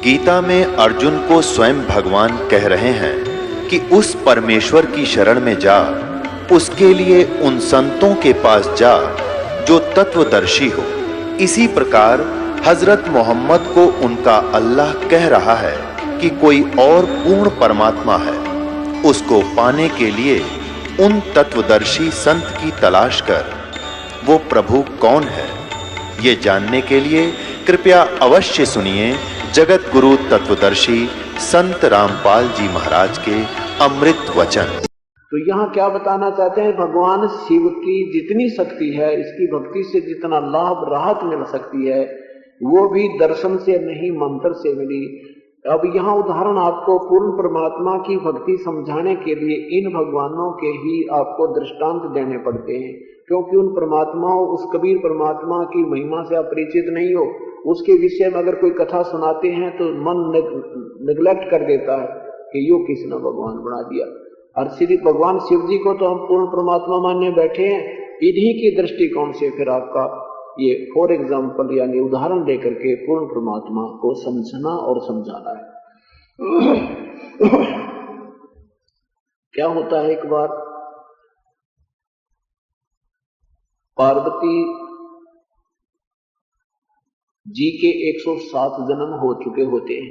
गीता में अर्जुन को स्वयं भगवान कह रहे हैं कि उस परमेश्वर की शरण में जा, उसके लिए उन संतों के पास जा जो तत्वदर्शी हो। इसी प्रकार हजरत मोहम्मद को उनका अल्लाह कह रहा है कि कोई और पूर्ण परमात्मा है, उसको पाने के लिए उन तत्वदर्शी संत की तलाश कर। वो प्रभु कौन है, ये जानने के लिए कृपया अवश्य सुनिए जगत गुरु तत्वदर्शी संत रामपाल जी महाराज के अमृत वचन। तो यहाँ क्या बताना चाहते हैं, भगवान शिव की जितनी शक्ति है, इसकी भक्ति से जितना लाभ राहत मिल सकती है, वो भी दर्शन से नहीं मंत्र से मिली। अब यहाँ उदाहरण आपको पूर्ण परमात्मा की भक्ति समझाने के लिए इन भगवानों के ही आपको दृष्टांत देने पड़ते हैं, क्योंकि उन परमात्माओं, उस कबीर परमात्मा की महिमा से आप परिचित नहीं हो। उसके विषय में अगर कोई कथा सुनाते हैं तो मन निगलेक्ट कर देता है कि यो किसने भगवान बना दिया। और श्री भगवान शिव जी को तो हम पूर्ण परमात्मा मानने बैठे हैं। इन्हीं की दृष्टिकोण से फिर आपका ये फॉर एग्जाम्पल यानी उदाहरण देकर के पूर्ण परमात्मा को समझना और समझाना है। क्या होता है, एक बार पार्वती जी के 107 जन्म हो चुके होते हैं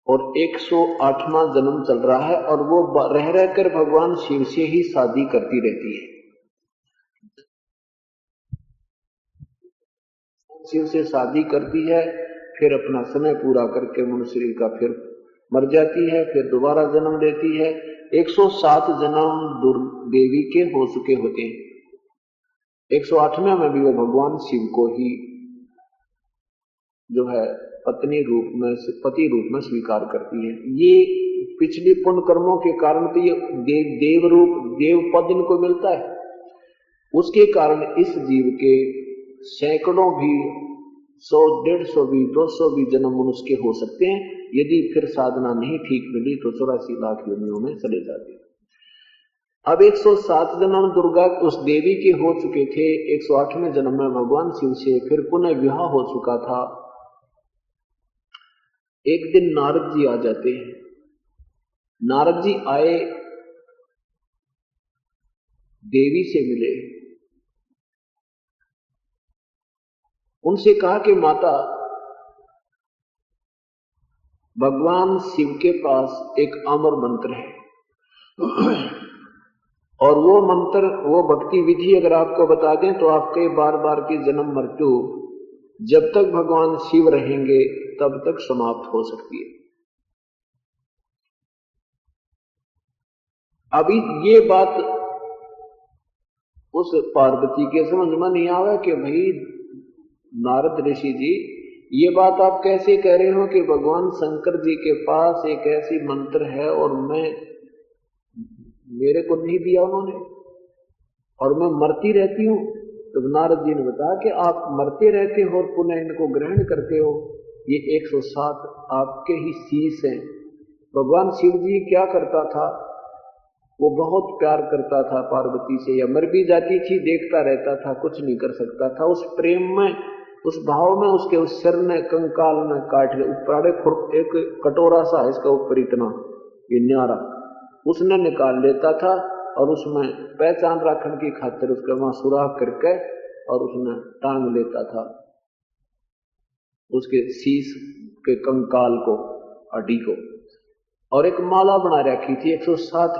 और 108वां जन्म चल रहा है, और वो रह रहकर भगवान शिव से ही शादी करती रहती है। शिव से शादी करती है, फिर अपना समय पूरा करके मनुष्य शरीर का फिर मर जाती है, फिर दोबारा जन्म लेती है। 107 जन्म देवी के हो चुके होते हैं। 108वें में भी वो भगवान शिव को ही जो है पति रूप में स्वीकार करती है। ये पिछले पुण्य कर्मों के कारण तो ये देव रूप, देव पद इनको मिलता है। उसके कारण इस जीव के सैकड़ों भी, 100, 150 भी, 200 भी जन्म मनुष्य के हो सकते हैं। यदि फिर साधना नहीं ठीक मिली तो 84 लाख योनियों में चले जाते हैं। अब 107 जन्म दुर्गा उस देवी के हो चुके थे। 108वें जन्म में भगवान शिव से फिर पुनः विवाह हो चुका था। एक दिन नारद जी आ जाते हैं। नारद जी आए, देवी से मिले, उनसे कहा कि माता, भगवान शिव के पास एक अमर मंत्र है और वो मंत्र, वो भक्ति विधि अगर आपको बता दें तो आपके बार बार की जन्म मृत्यु जब तक भगवान शिव रहेंगे तब तक समाप्त हो सकती है। अभी ये बात उस पार्वती के समझ में नहीं आया कि भाई नारद ऋषि जी, ये बात आप कैसे कह रहे हो कि भगवान शंकर जी के पास एक ऐसी मंत्र है और मेरे को नहीं दिया उन्होंने और मैं मरती रहती हूँ। तो नारद जी ने बताया कि आप मरते रहते हो और पुनः इनको ग्रहण करते हो। ये 107 आपके ही शीश हैं। भगवान शिव जी क्या करता था, वो बहुत प्यार करता था पार्वती से, या मर भी जाती थी देखता रहता था, कुछ नहीं कर सकता था। उस प्रेम में, उस भाव में उसके उस सिर ने कंकाल में काट ले, ऊपर एक कटोरा सा है इसका ऊपर इतना ये न्यारा, उसने निकाल लेता था और उसमें पहचान रखने की खातिर उसका वहां सुराख करके और उसने टांग लेता था उसके शीश के कंकाल को, हड्डी को, और एक माला बना रखी थी 107।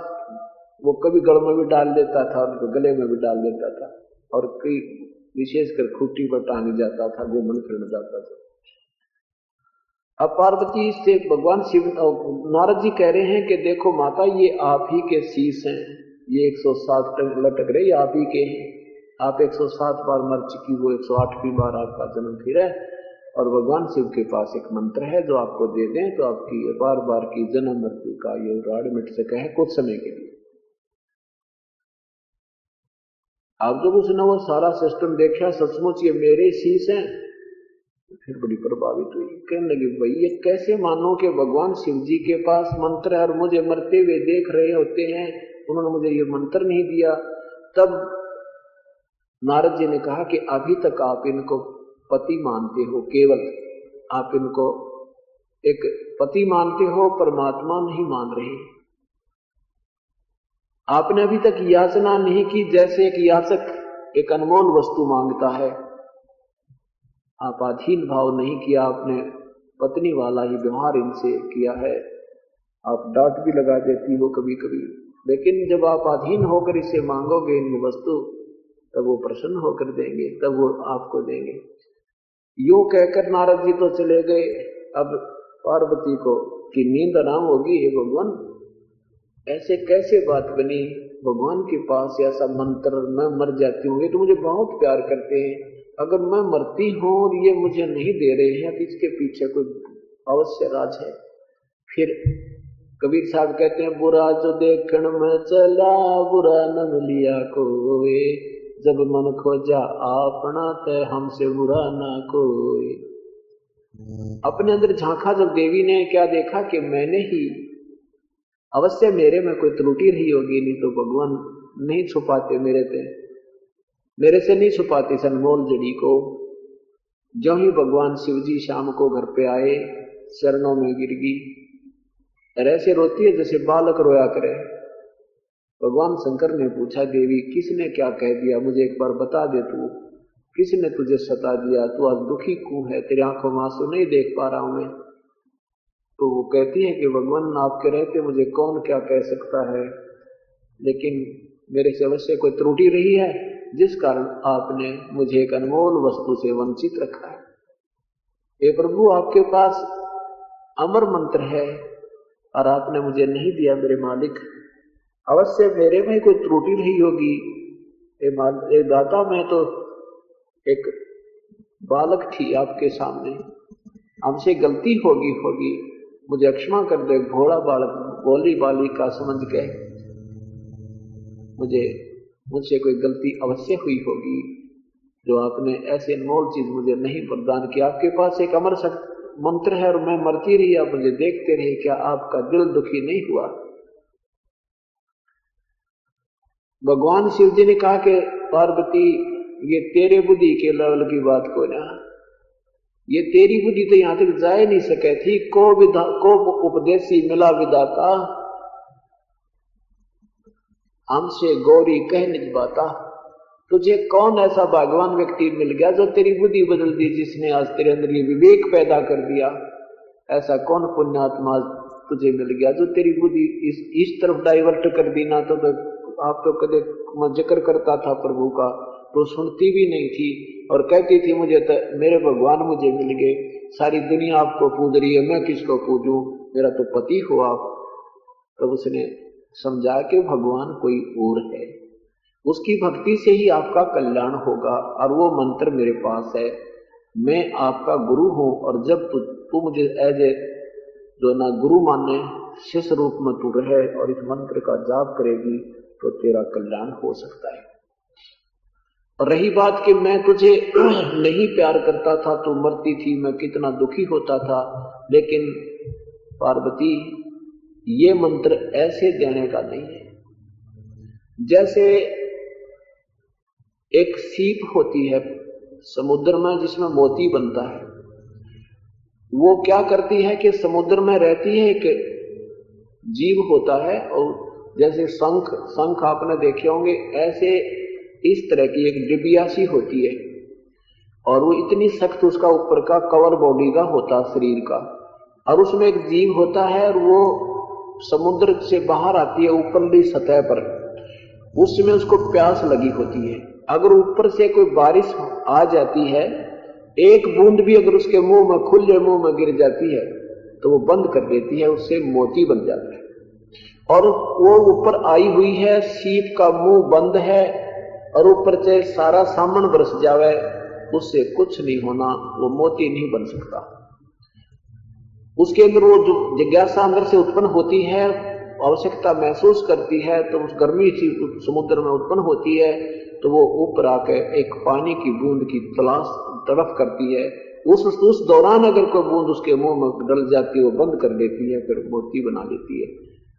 वो कभी गल में भी डाल लेता था, उनको गले में भी डाल लेता था, और कई विशेषकर खूंटी पर टांग जाता था, घूमने फिरने जाता था। अब पार्वती से भगवान शिव, नारद जी कह रहे हैं कि देखो माता, ये आप ही के शीश हैं, ये 107 लटक रहे, ये आप ही के हैं। आप 107 बार मर चुकी, वो 108वीं बार आपका जन्म फिर है, और भगवान शिव के पास एक मंत्र है जो आपको दे दें तो आपकी बार बार की जन्म मृत्यु का ये राड़ मिट सके है कुछ समय के लिए। अब जब उसने वो सारा सिस्टम देखा, सचमुच ये मेरे शीश हैं, फिर बड़ी प्रभावित हुई। कहने लगी, भाई ये कैसे मानो कि भगवान शिव जी के पास मंत्र है और मुझे मरते हुए देख रहे होते हैं, उन्होंने मुझे ये मंत्र नहीं दिया। तब नारद जी ने कहा कि अभी तक आप इनको पति मानते हो, केवल आप इनको एक पति मानते हो, परमात्मा नहीं मान रहे। आपने अभी तक याचना नहीं की, जैसे एक याचक एक अनमोल वस्तु मांगता है। आप अधीन भाव नहीं किया, आपने पत्नी वाला ही व्यवहार इनसे किया है। आप डांट भी लगा देती हो कभी कभी, लेकिन जब आप अधीन होकर इसे मांगोगे इनकी वस्तु, तब वो प्रसन्न होकर देंगे, तब वो आपको देंगे। यूं कहकर नारद जी तो चले गए। अब पार्वती को कि नींद आराम होगी। हे भगवान, ऐसे कैसे बात बनी? भगवान के पास ऐसा मंत्र, मैं मर जाती हूँ, ये तो मुझे बहुत प्यार करते हैं, अगर मैं मरती हूँ और ये मुझे नहीं दे रहे हैं तो इसके पीछे कोई अवश्य राज है। फिर कबीर साहब कहते हैं, बुरा जो देखण में चला, बुरा न लिया कोई, जब मन खोजा अपना तय, हमसे बुरा ना कोई। अपने अंदर झांका जब देवी ने, क्या देखा कि मैंने ही, अवश्य मेरे में कोई त्रुटि रही होगी, नहीं तो भगवान नहीं छुपाते मेरे से नहीं छुपाते इस अनमोल जड़ी को। जो ही भगवान शिव जी शाम को घर पे आए, चरणों में गिर गई, ऐसे रोती है जैसे बालक रोया करे। भगवान शंकर ने पूछा, देवी किसने क्या कह दिया, मुझे एक बार बता दे, तू किसने तुझे सता दिया, तू आज दुखी क्यों है, तेरी आंखों में आंसू नहीं देख पा रहा हूं मैं। तो वो कहती है कि भगवान आपके रहते मुझे कौन क्या कह सकता है, लेकिन मेरे से अवश्य कोई त्रुटि रही है, जिस कारण आपने मुझे एक अनमोल वस्तु से वंचित रखा है। हे प्रभु, आपके पास अमर मंत्र है और आपने मुझे नहीं दिया मेरे मालिक, अवश्य मेरे में कोई त्रुटि रही होगी। हे दाता, मैं तो एक बालक थी आपके सामने, हमसे गलती होगी, मुझे क्षमा कर दे। घोड़ा बालक, भोली बालिका समझ के मुझसे कोई गलती अवश्य हुई होगी, जो आपने ऐसे अनमोल चीज मुझे नहीं प्रदान किया। आपके पास एक अमर मंत्र है और मैं मरती रही, आप मुझे देखते रहे, क्या आपका दिल दुखी नहीं हुआ? भगवान शिव जी ने कहा कि पार्वती, ये तेरे बुद्धि के लेवल की बात को ना, ये तेरी बुद्धि तो यहां तक जा नहीं सके थी। को उपदेशी मिला विदाता, हमसे गौरी कह निज बाता। तुझे कौन ऐसा भगवान व्यक्ति मिल गया जो तेरी बुद्धि बदल दी, जिसने आज तेरे अंदर ये विवेक पैदा कर दिया? ऐसा कौन पुण्यात्मा तुझे मिल गया जो तेरी बुद्धि इस तरफ डाइवर्ट कर दी? ना तो आप तो कदे जिक्र करता था प्रभु का, तो सुनती भी नहीं थी और कहती थी मुझे तो मेरे भगवान मुझे मिल गए, सारी दुनिया आपको पूज रही है, मैं किसको पूजूं, मेरा तो पति हो आप। तो उसने समझा कि भगवान कोई और है, उसकी भक्ति से ही आपका कल्याण होगा, और वो मंत्र मेरे पास है, मैं आपका गुरु हूं, और जब तू मुझे एज ए जो ना गुरु माने, शिष्य रूप में तू रहे और इस मंत्र का जाप करेगी तो तेरा कल्याण हो सकता है। और रही बात कि मैं तुझे नहीं प्यार करता था, तू मरती थी, मैं कितना दुखी होता था, लेकिन पार्वती ये मंत्र ऐसे देने का नहीं है। जैसे एक सीप होती है समुद्र में जिसमें मोती बनता है, वो क्या करती है कि समुद्र में रहती है, एक जीव होता है, और जैसे शंख आपने देखे होंगे, ऐसे इस तरह की एक डिबिया सी होती है, और वो इतनी सख्त उसका ऊपर का कवर बॉडी का होता शरीर का, और उसमें एक जीव होता है, और वो समुद्र से बाहर आती है ऊपरली सतह पर, उसमें उसको प्यास लगी होती है। अगर ऊपर से कोई बारिश आ जाती है, एक बूंद भी अगर उसके मुंह में, खुले मुंह में गिर जाती है, तो वो बंद कर देती है, उससे मोती बन जाता है। और वो ऊपर आई हुई है, सीप का मुंह बंद है, और ऊपर से सारा सामन बरस जावे, उससे कुछ नहीं होना, वो मोती नहीं बन सकता। उसके अंदर वो जो जिज्ञासा अंदर से उत्पन्न होती है, आवश्यकता महसूस करती है, तो उस गर्मी सी समुद्र में उत्पन्न होती है, तो वो ऊपर आकर एक पानी की बूंद की तड़प करती है। उस दौरान अगर कोई बूंद उसके मुंह में डल जाती है, वो बंद कर देती है, फिर मोती बना देती है।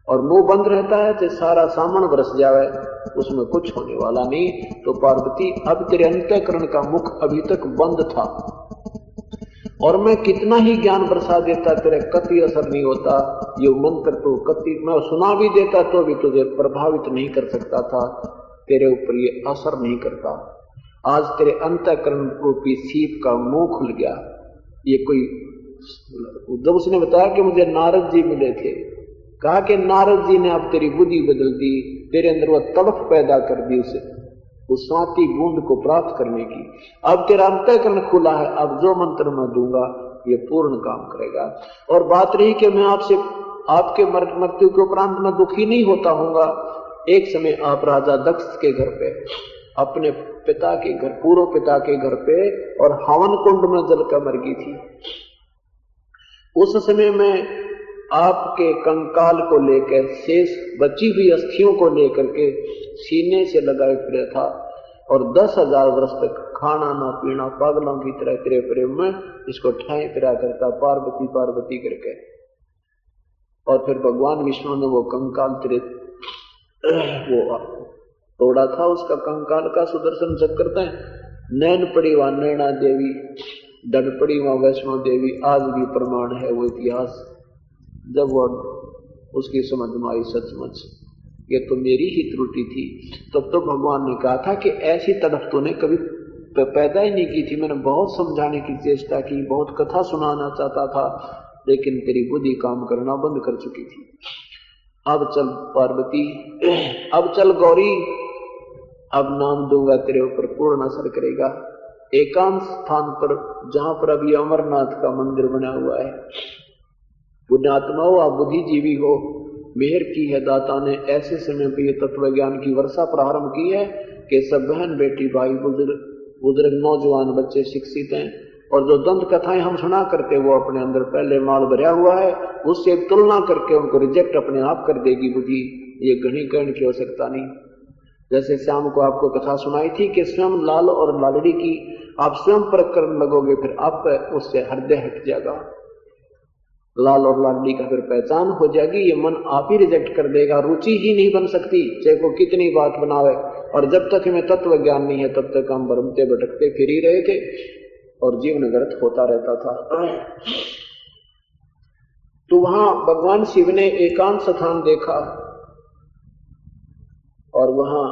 और मुंह बंद रहता है तो सारा सामान बरस जावे, उसमें कुछ होने वाला नहीं। तो पार्वती अब तेरे अंतःकरण का मुख अभी तक बंद था और मैं कितना ही ज्ञान बरसा देता तेरे कति असर नहीं होता। ये मंत्र तो कति मैं सुना भी देता तो भी तुझे प्रभावित नहीं कर सकता था, तेरे ऊपर ये असर नहीं करता। आज तेरे अंतःकरण रूपी सीप का मुंह खुल गया। ये कोई जब उसने बताया कि मुझे नारद जी मिले थे, कहा कि नारद जी ने अब तेरी बुद्धि बदल दी, तेरे अंदर वह तड़फ पैदा कर दी उसे उस स्वाति बूंद को प्राप्त करने की। अब तेरा अंतःकरण खुला है, अब जो मंत्र मैं दूंगा ये पूर्ण काम करेगा। और बात रही कि मैं आपसे आपके मृत्यु के उपरांत मैं दुखी नहीं होता हूंगा। एक समय आप राजा दक्ष के घर पे, अपने पिता के घर, पूर्व पिता के घर पे, और हवन कुंड में जल का मर गई थी। उस समय में आपके कंकाल को लेकर, शेष बची हुई अस्थियों को लेकर के सीने से लगाए फिरे था और 10,000 वर्ष तक खाना ना पीना, पागलों की तरह तेरे प्रेम में इसको ठाए फिरा करता, पार्वती पार्वती करके। और फिर भगवान विष्णु ने वो कंकाल तेरे वो तोड़ा था, उसका कंकाल का सुदर्शन चक्र था। नैन पड़ी वहां नैना देवी, डन पड़ी वहां वैष्णो देवी, आज भी प्रमाण है वो इतिहास। जब वो उसकी समझ में आई सचमुच ये तो मेरी ही त्रुटि थी, तब तो भगवान ने कहा था कि ऐसी तड़फ तूने कभी पैदा ही नहीं की थी। मैंने बहुत समझाने की चेष्टा की, बहुत कथा सुनाना चाहता था, लेकिन तेरी बुद्धि काम करना बंद कर चुकी थी। अब चल पार्वती, अब चल गौरी, अब नाम दूंगा तेरे ऊपर पूर्ण असर करेगा। एकांत स्थान पर जहां पर अभी अमरनाथ का मंदिर बना हुआ है, पुण्यात्मा हो आप बुद्धिजीवी हो, मेहर की है दाता ने, ऐसे समय पे ये तत्व ज्ञान की वर्षा प्रारंभ की है कि सब बहन बेटी भाई बुजुर्ग नौजवान बच्चे शिक्षित हैं। और जो दंत कथाएं हम सुना करते वो अपने अंदर पहले माल भरा हुआ है, उससे एक तुलना करके उनको रिजेक्ट अपने आप कर देगी बुद्धि। ये घनीकरण की आवश्यकता नहीं। जैसे शाम को आपको कथा सुनाई थी कि स्वयं लाल और लालड़ी की आप स्वयं परख करने लगोगे, फिर आप उससे हृदय हट जाएगा, लाल और लालड़ी का फिर पहचान हो जाएगी। ये मन आप ही रिजेक्ट कर देगा, रुचि ही नहीं बन सकती चाहे को कितनी बात बनावे। और जब तक हमें तत्व ज्ञान नहीं है तब तक हम भ्रमते भटकते फिर ही रहे थे और जीवन व्यर्थ होता रहता था। तो वहां भगवान शिव ने एकांत स्थान देखा और वहां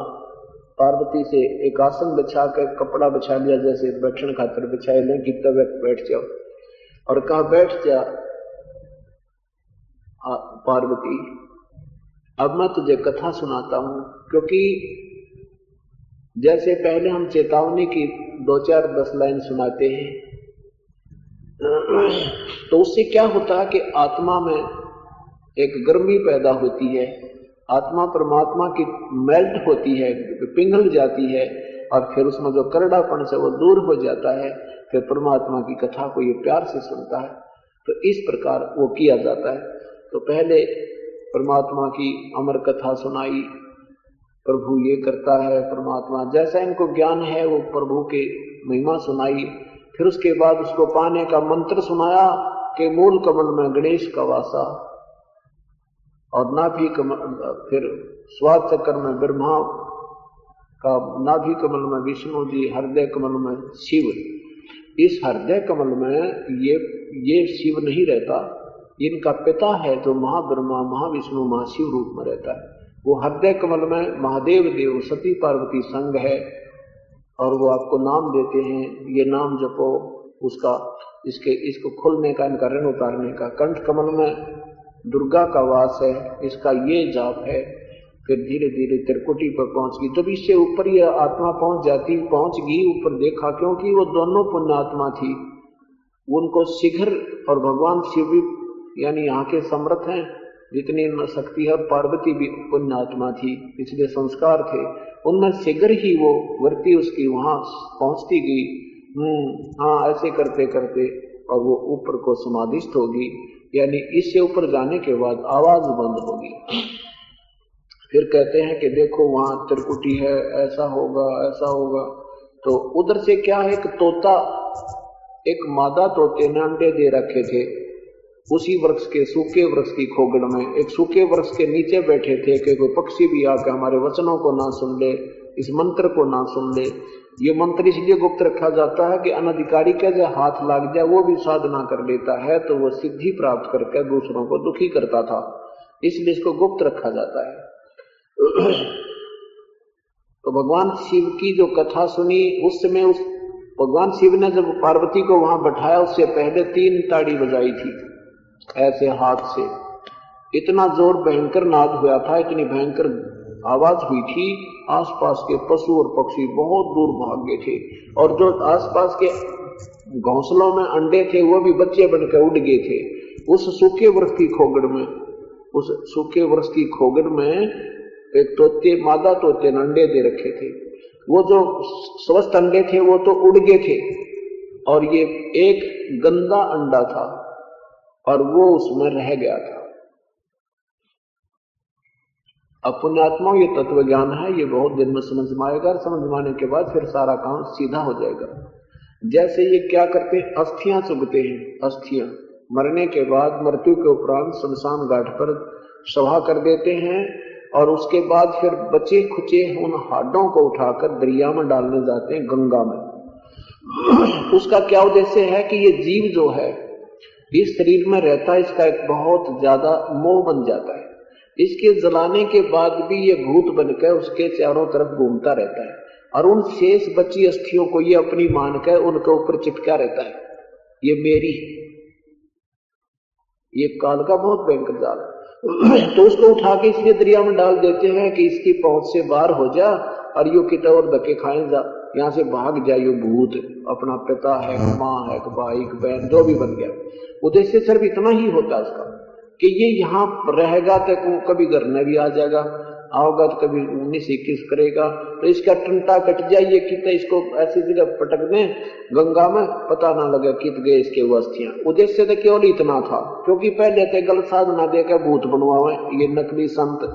पार्वती से एक आसन बिछा कर कपड़ा बिछा लिया, जैसे बैठने खातिर बिछाए लें कि तब बैठ जाओ, और कहा बैठ जा पार्वती, अब मैं तुझे कथा सुनाता हूं। क्योंकि जैसे पहले हम चेतावनी की 2-4-10 लाइन सुनाते हैं, तो उससे क्या होता है कि आत्मा में एक गर्मी पैदा होती है, आत्मा परमात्मा की मेल्ट होती है, पिघल जाती है, और फिर उसमें जो करड़ापन से वो दूर हो जाता है, फिर परमात्मा की कथा को ये प्यार से सुनता है। तो इस प्रकार वो किया जाता है। तो पहले परमात्मा की अमर कथा सुनाई, प्रभु ये करता है, परमात्मा जैसा इनको ज्ञान है वो प्रभु के महिमा सुनाई। फिर उसके बाद उसको पाने का मंत्र सुनाया कि मूल कमल में गणेश का वासा, और नाभि कमल, फिर स्वाद चक्र में ब्रह्मा का, नाभि कमल में विष्णु जी, हृदय कमल में शिव। इस हृदय कमल में ये शिव नहीं रहता, इनका पिता है जो महाब्रह्मा महाविष्णु महाशिव रूप में रहता है। वो हृदय कमल में महादेव देव सती पार्वती संग है, और वो आपको नाम देते हैं, ये नाम जपो, उसका इसको खोलने का, इनका ऋण उतारने का। कंठ कमल में दुर्गा का वास है, इसका ये जाप है। फिर धीरे धीरे त्रिकुटी पर पहुंच गई। जब इससे ऊपर ये आत्मा पहुंच गई ऊपर देखा, क्योंकि वो दोनों पुण्यात्मा थी, उनको शीघ्र, और भगवान शिव भी यानी यहाँ के समर्थ हैं, जितनी शक्ति है, पार्वती भी पुण्यात्मा थी, इसलिए संस्कार थे, उनमें शीघ्र ही वो वृत्ति उसकी वहां पहुंचती गई। हाँ, ऐसे करते करते और वो ऊपर को समाधिस्थ होगी, यानी इससे ऊपर जाने के बाद आवाज बंद होगी। फिर कहते हैं कि देखो वहां त्रिकुटी है, ऐसा होगा ऐसा होगा। तो उधर से क्या है, एक तोता, एक मादा तोते ने अंडे दे रखे थे, उसी वृक्ष के, सूखे वृक्ष की खोगड़ में, एक सूखे वृक्ष के नीचे बैठे थे कि कोई पक्षी भी आकर हमारे वचनों को ना सुन ले, इस मंत्र को ना सुन ले। ये मंत्र इसलिए गुप्त रखा जाता है कि अनधिकारी का जो हाथ लग जाए वो भी साधना कर लेता है तो वो सिद्धि प्राप्त करके दूसरों को दुखी करता था, इसलिए इसको गुप्त रखा जाता है। तो भगवान शिव की जो कथा सुनी उस समय, उस भगवान शिव ने जब पार्वती को वहां बैठाया उससे पहले 3 ताड़ी बजाई थी ऐसे हाथ से। इतना जोर भयंकर नाद हुआ था, इतनी भयंकर आवाज हुई थी, आसपास के पशु और पक्षी बहुत दूर भाग गए थे, और जो आसपास के घोंसलों में अंडे थे वो भी बच्चे बनकर उड़ गए थे। उस सूखे वृक्ष की खोगड़ में, उस सूखे वृक्ष की खोगड़ में एक तोते, मादा तोते ने अंडे दे रखे थे। वो जो स्वस्थ अंडे थे वो तो उड़ गए थे, और ये एक गंदा अंडा था और वो उसमें रह गया था। अब पुण्यात्माओं ये तत्व ज्ञान है, ये बहुत दिन में समझ में आएगा, और समझ में आने के बाद फिर सारा काम सीधा हो जाएगा। जैसे ये क्या करते हैं, अस्थियां चुगते हैं, अस्थियां मरने के बाद, मृत्यु के उपरांत शमशान घाट पर सभा कर देते हैं, और उसके बाद फिर बचे खुचे उन हाडों को उठाकर दरिया में डालने जाते हैं, गंगा में। उसका क्या उद्देश्य है कि ये जीव जो है इस शरीर में रहता है, इसका एक बहुत ज्यादा मोह बन जाता है। इसके जलाने के बाद भी ये भूत बनकर उसके चारों तरफ घूमता रहता है, और उन शेष बची अस्थियों को ये अपनी मानकर उनके ऊपर चिपका रहता है, ये मेरी। ये काल का बहुत भयंकर जाल है। तो उसको उठा के इसलिए दरिया में डाल देते हैं कि इसकी पहुंच से बाहर हो जा, और यो कितना और धक्के खाए जा, यहाँ से भाग जाए। यो भूत अपना पिता है, माँ है, भाई, बहन, जो भी बन गया। उद्देश्य सिर्फ इतना ही होता है उसका कि ये यहाँ रहेगा तो कभी घर में भी आ जाएगा, आओगा तो कभी 19-21 करेगा, तो इसका टंटा कट जाइए कि इसको ऐसी जगह पटक दें गंगा में, पता ना लगे कित गए इसके वो अस्थियां। उद्देश्य तो केवल इतना था, क्योंकि पहले तो गलत साधना देकर भूत बनवावे ये नकली संत,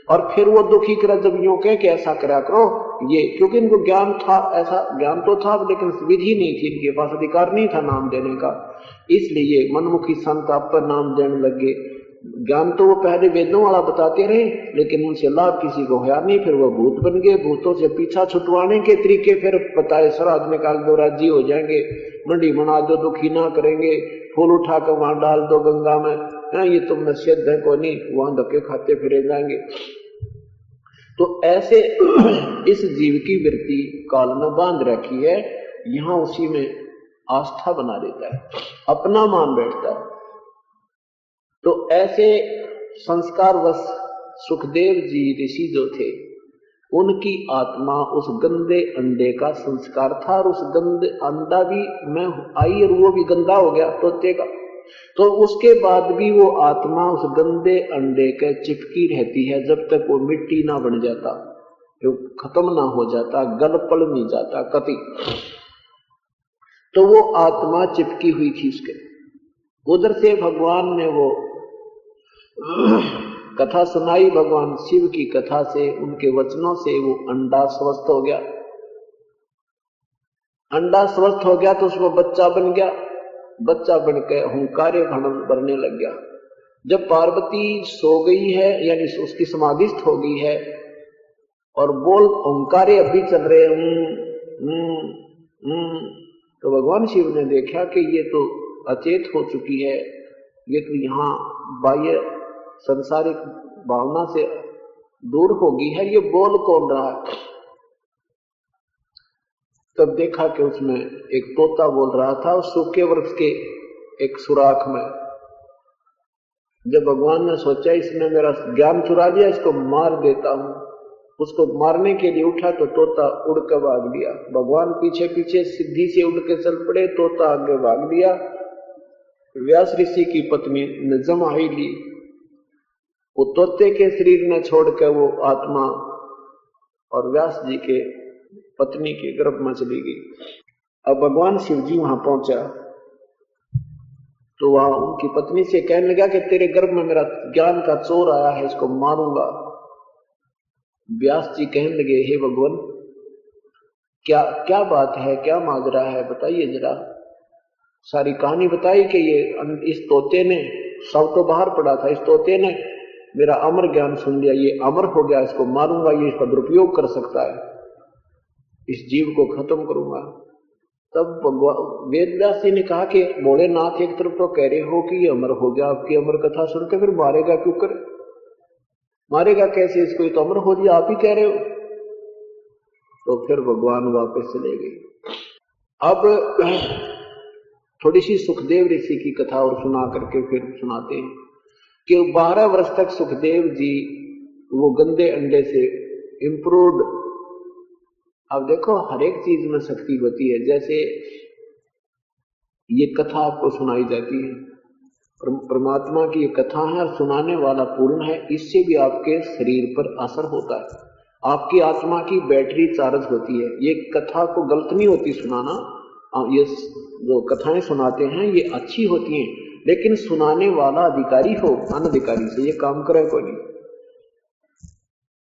और फिर वो दुखी करा जब यूं कह के ऐसा करा करो ये, क्योंकि इनको ज्ञान था, ऐसा ज्ञान तो था लेकिन विधि नहीं थी, इनके पास अधिकार नहीं था नाम देने का, इसलिए मनमुखी संत आप पर नाम देने लगे। ज्ञान तो वो पहले वेदों वाला बताते रहे, लेकिन उनसे लाभ किसी को होया नहीं, फिर वो भूत बन गए। भूतों से पीछा छुटवाने के तरीके फिर बताए, श्राद्ध निकाल दो राजी हो जाएंगे, मंडी बना दो दुखी ना करेंगे, फूल उठा कर वहां डाल दो गंगा में, ये तुम नसीहत है को नहीं, वहां धक्के खाते फिरे जाएंगे। तो ऐसे इस जीव की वृत्ति काल में बांध रखी है, यहां उसी में आस्था बना देता है, अपना मान बैठता है। तो ऐसे संस्कारवश सुखदेव जी ऋषि जो थे, उनकी आत्मा उस गंदे अंडे का संस्कार था, और उस गंदे अंडा भी मैं आई और वो भी गंदा हो गया तोते का, तो उसके बाद भी वो आत्मा उस गंदे अंडे के चिपकी रहती है जब तक वो मिट्टी ना बन जाता, जो खत्म ना हो जाता, गल पल नहीं जाता कति। तो वो आत्मा चिपकी हुई थी उसके। उधर से भगवान ने वो कथा सुनाई, भगवान शिव की कथा से, उनके वचनों से वो अंडा स्वस्थ हो गया। अंडा स्वस्थ हो गया तो उसमें बच्चा बन गया, बच्चा बनकर हुंकारे भरने लग गया। जब पार्वती सो गई है, यानी उसकी समाधिस्थ हो गई है, और बोल हुंकारे अभी चल रहे तो भगवान शिव ने देखा कि ये तो अचेत हो चुकी है, ये तो यहाँ बाह्य संसारिक भावना से दूर हो गई है, ये बोल कौन रहा है। तब देखा कि उसमें एक तोता बोल रहा था उस सूखे वृक्ष के एक सुराख में। जब भगवान ने सोचा इसने मेरा ज्ञान चुरा लिया, इसको मार देता हूं, उसको मारने के लिए उठा तो तोता उड़ कर भाग लिया। भगवान पीछे पीछे सिद्धि से उड़ के चल पड़े, तोता आगे भाग लिया। व्यास ऋषि की पत्नी ने जमाई ली, वो तोते के शरीर ने छोड़कर वो आत्मा और व्यास जी के पत्नी के गर्भ में चली गई। अब भगवान शिव जी वहां पहुंचा तो वहां उनकी पत्नी से कहने लगा कि तेरे गर्भ में मेरा ज्ञान का चोर आया है, इसको मारूंगा। व्यास जी कहने लगे, हे भगवान क्या क्या बात है, क्या माजरा है, बताइए जरा। सारी कहानी बताई कि ये इस तोते ने, सब तो बाहर पड़ा था, इस तोते ने मेरा अमर ज्ञान सुन लिया, ये अमर हो गया, इसको मारूंगा, ये इसका दुरुपयोग कर सकता है, इस जीव को खत्म करूंगा। तब वेदव्यास जी ने कहा कि भोलेनाथ एक तरफ तो कह रहे हो कि ये अमर हो गया, आपकी अमर कथा सुन के फिर मारेगा क्यों कर, मारेगा कैसे इसको, ये तो अमर हो गया, आप ही कह रहे हो। तो फिर भगवान वापस चले गए। अब थोड़ी सी सुखदेव ऋषि की कथा और सुना करके फिर सुनाते हैं कि 12 वर्ष तक सुखदेव जी वो गंदे अंडे से इम्प्रूव्ड। अब देखो हर एक चीज में शक्ति होती है, जैसे ये कथा आपको सुनाई जाती है, परमात्मा की ये कथा है और सुनाने वाला पूर्ण है, इससे भी आपके शरीर पर असर होता है, आपकी आत्मा की बैटरी चार्ज होती है। ये कथा को गलत नहीं होती सुनाना, ये जो कथाएं सुनाते हैं ये अच्छी होती हैं, लेकिन सुनाने वाला अधिकारी हो, अनधिकारी से ये काम करे कोई नहीं।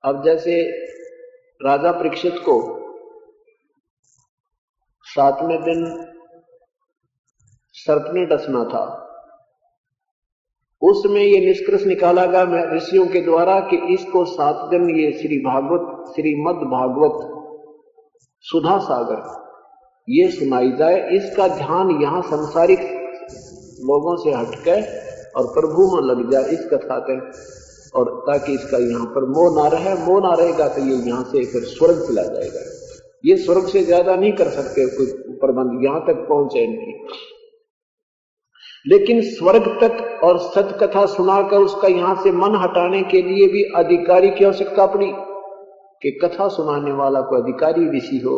अब जैसे राजा परीक्षित को 7वें दिन सर्प ने डसना था, उसमें ये निष्कर्ष निकाला गया ऋषियों के द्वारा कि इसको 7 दिन ये श्रीमद् भागवत सुधा सागर ये सुनाई जाए, इसका ध्यान यहाँ सांसारिक लोगों से हटकर और प्रभु में लग जाए इस कथा के, और ताकि इसका यहाँ पर मोह ना रहे, मोह ना रहेगा तो ये यहाँ से फिर स्वर्ग चला जाएगा। ये स्वर्ग से ज्यादा नहीं कर सकते कोई प्रबंध, यहाँ तक पहुंचे नहीं, लेकिन स्वर्ग तक और सत कथा सुनाकर उसका यहाँ से मन हटाने के लिए भी अधिकारी की आवश्यकता पड़ी कि कथा सुनाने वाला कोई अधिकारी ऋषि हो।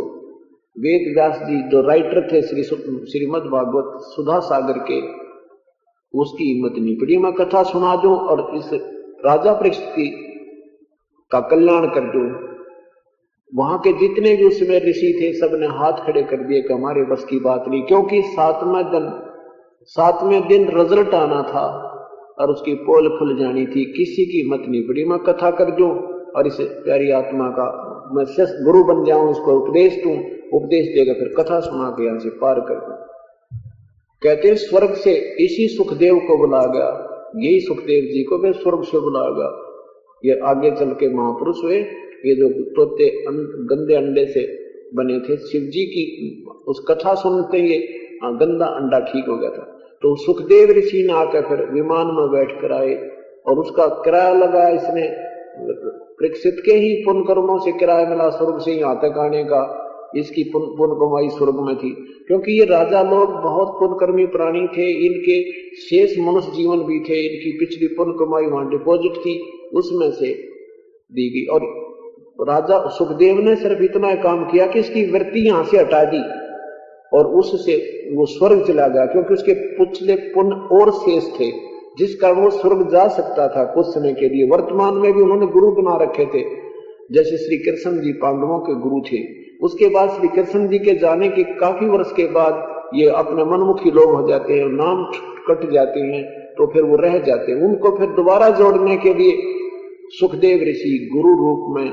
वेद व्यास जी जो राइटर थे श्रीमद् भागवत सुधा सागर के, उसकी हिम्मत नहीं पड़ी मैं कथा सुना दूं और इस राजा परीक्षित का कल्याण कर दूं। वहां के जितने भी उसमें ऋषि थे सबने हाथ खड़े कर दिए कि हमारे बस की बात नहीं, क्योंकि 7वें दिन रिजल्ट आना था और उसकी पोल खुल जानी थी। किसी की हिम्मत नहीं पड़ी मैं कथा कर दूं और इस प्यारी आत्मा का मैं गुरु बन जाऊं, उसको उपदेश दूं, उपदेश देगा फिर कथा सुना के यहां से पार कर दूं। कहते स्वर्ग से इसी सुखदेव को बुला गया, यही सुखदेव जी को भी स्वर्ग से बुला गया। ये आगे चल के महापुरुष हुए, ये जो तोते गंदे अंडे से बने थे, शिव जी की उस कथा सुनते ये गंदा अंडा ठीक हो गया था। तो सुखदेव ऋषि ने आकर फिर विमान में बैठ कर आए और उसका किराया लगा, इसने परीक्षित के ही पुण्य कर्मों से किराया मिला स्वर्ग से यहाँ तक आने का, इसकी पुण्य कमाई स्वर्ग में थी। क्योंकि ये राजा लोग बहुत पुण्यकर्मी प्राणी थे, इनके शेष मनुष्य जीवन भी थे, इनकी पिछली पुण्य कमाई वहां डिपॉजिट थी, उसमें से दी गई। और राजा सुखदेव ने सिर्फ इतना काम किया कि इसकी वृत्ति यहां से हटा दी और उससे वो स्वर्ग चला गया, क्योंकि उसके पिछले पुण्य और शेष थे जिस कारण वो स्वर्ग जा सकता था कुछ समय के लिए। वर्तमान में भी उन्होंने गुरु बना रखे थे, जैसे श्री कृष्ण जी पांडवों के गुरु थे। उसके बाद श्री कृष्ण जी के जाने के काफी वर्ष के बाद ये अपने मनमुखी लोग हो जाते हैं, नाम कट जाते हैं, तो फिर वो रह जाते हैं। उनको फिर दोबारा जोड़ने के लिए सुखदेव ऋषि गुरु रूप में